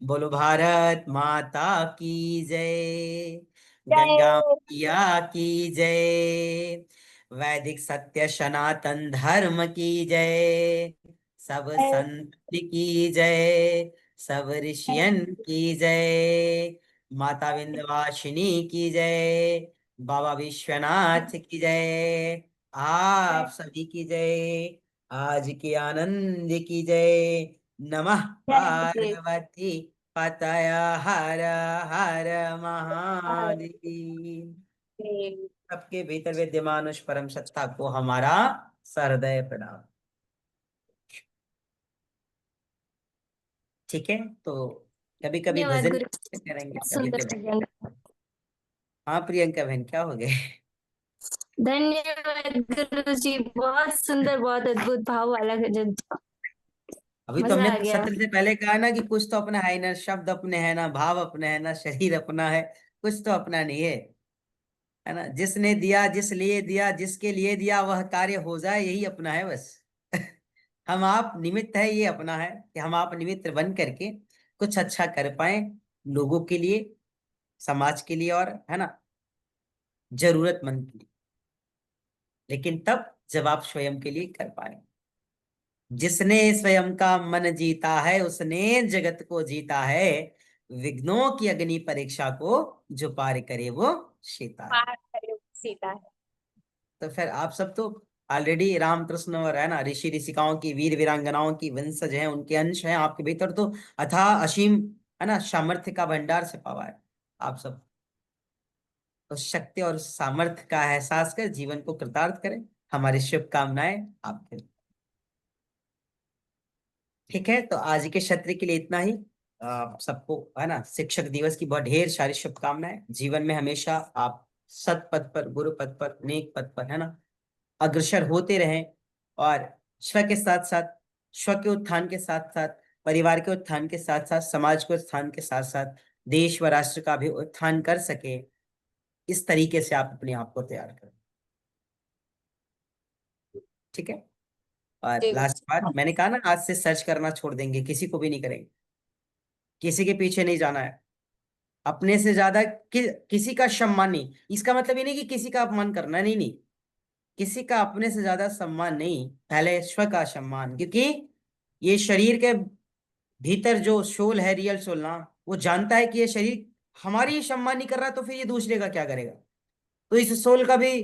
बोलो भारत माता की जय, गंगा मैया की जय, वैदिक सत्य सनातन धर्म की जय, सब संत की जय, सब ऋषियन की जय, माता विंध्यवासिनी की जय, बाबा विश्वनाथ की जय, आप सभी की जय, आज के आनंद की जय। नमः पार्वती पतय हर हर महादेव। सबके भीतर विद्यमान उस परम सत्ता को हमारा सहृदय प्रणाम। ठीक है, तो कभी कभी धन्यवाद भजन गुरु। करेंगे, कभी सुंदर कभी। प्रियंका। हाँ प्रियंका बहन, क्या हो गए? धन्यवाद गुरु जी, बहुत सुंदर, बहुत अद्भुत भाव वाला भजन। अभी तो मजा हमने आ गया। सत्र से पहले कहा ना कि कुछ तो अपना है ना, शब्द अपने है ना, भाव अपने है ना, शरीर अपना है, कुछ तो अपना नहीं है ना। जिसने दिया, जिस लिए दिया, जिसके लिए दिया, वह कार्य हो जाए, यही अपना है बस। हम आप निमित्त है, ये अपना है कि हम आप निमित्त बन करके कुछ अच्छा कर पाए लोगों के लिए, समाज के लिए, और है ना, जरूरतमंद के लिए। लेकिन तब जब आप स्वयं के लिए कर पाए। जिसने स्वयं का मन जीता है, उसने जगत को जीता है। विघ्नों की अग्नि परीक्षा को जो पार करे वो सीता है। सीता है। तो फिर आप सब तो ऑलरेडी रामकृष्ण और है ना, ऋषि ऋषिकाओं की, वीर वीरांगनाओं की वंशज हैं, उनके अंश हैं। आपके भीतर तो अथाह असीम है ना, सामर्थ्य का भंडार छिपा हुआ है। आप सब तो शक्ति और सामर्थ्य का एहसास कर जीवन को कृतार्थ करें। हमारी शुभकामनाएं आपके लिए। ठीक है, तो आज के सत्र के लिए इतना ही। सबको है ना, शिक्षक दिवस की बहुत ढेर सारी शुभकामनाएं। जीवन में हमेशा आप सत पथ पर, गुरु पथ पर, नेक पथ पर है ना, अग्रसर होते रहें। और स्व के साथ साथ, स्व के उत्थान के साथ साथ, परिवार के उत्थान के साथ साथ, समाज के उत्थान के साथ साथ, देश व राष्ट्र का भी उत्थान कर सके, इस तरीके से आप अपने आप को तैयार करें। ठीक है। और जी लास्ट बात, मैंने कहा ना, आज से सर्च करना छोड़ देंगे, किसी को भी नहीं करेंगे, किसी के पीछे नहीं जाना है। अपने से ज्यादा किसी का सम्मान नहीं। इसका मतलब ये नहीं कि किसी का अपमान करना, नहीं नहीं। किसी का अपने से ज्यादा सम्मान नहीं, पहले स्व का सम्मान। क्योंकि ये शरीर के भीतर जो सोल है, रियल सोल ना, वो जानता है कि ये शरीर हमारी ही सम्मान नहीं कर रहा, तो फिर ये दूसरे का क्या करेगा। तो इस सोल का भी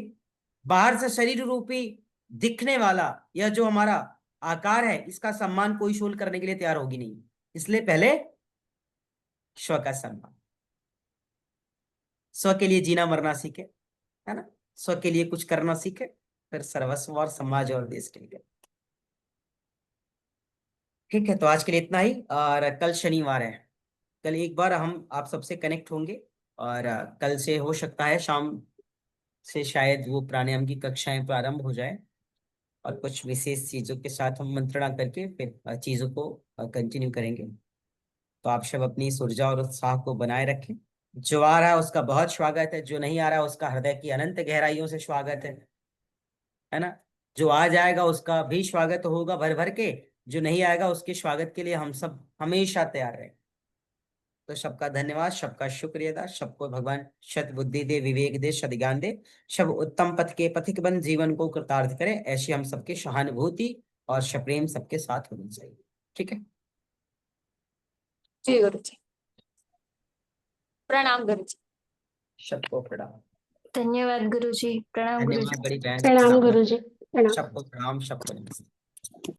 बाहर से शरीर रूपी दिखने वाला, यह जो हमारा आकार है, इसका सम्मान कोई सोल करने के लिए तैयार होगी नहीं। इसलिए पहले स्व का सम्मान। स्व के लिए जीना मरना सीखे, है ना, स्व के लिए कुछ करना सीखे, फिर सर्वस्व और समाज और देश के लिए। ठीक है, तो आज के लिए इतना ही। और कल शनिवार है, कल एक बार हम आप सबसे कनेक्ट होंगे। और कल से हो सकता है शाम से शायद वो प्राणायाम की कक्षाएं प्रारंभ हो जाए, और कुछ विशेष चीजों के साथ हम मंत्रणा करके फिर चीजों को कंटिन्यू करेंगे। तो आप सब अपनी इस ऊर्जा और उत्साह को बनाए रखें। जो आ रहा है उसका बहुत स्वागत है, जो नहीं आ रहा है उसका हृदय की अनंत गहराइयों से स्वागत है ना। जो आ जाएगा उसका भी स्वागत होगा भर भर के, जो नहीं आएगा उसके स्वागत के लिए हम सब हमेशा तैयार रहें। तो सबका धन्यवाद, सबका शुक्रिया, सबको भगवान सत बुद्धि दे, विवेक दे, सद्ज्ञान दे, सब उत्तम पथ के पथिक बन जीवन को कृतार्थ करे, ऐसी हम सबकी सहानुभूति और सप्रेम सबके साथ होनी चाहिए। ठीक है। जी गुरु जी। प्रणाम गुरु जी। सबको प्रणाम। धन्यवाद गुरु जी, प्रणाम गुरु जी। धन्यवाद बड़ी बहन, प्रणाम प्रणाम। गुरु जी, प्रणाम। सबको प्रणाम, सबको नमस्ते।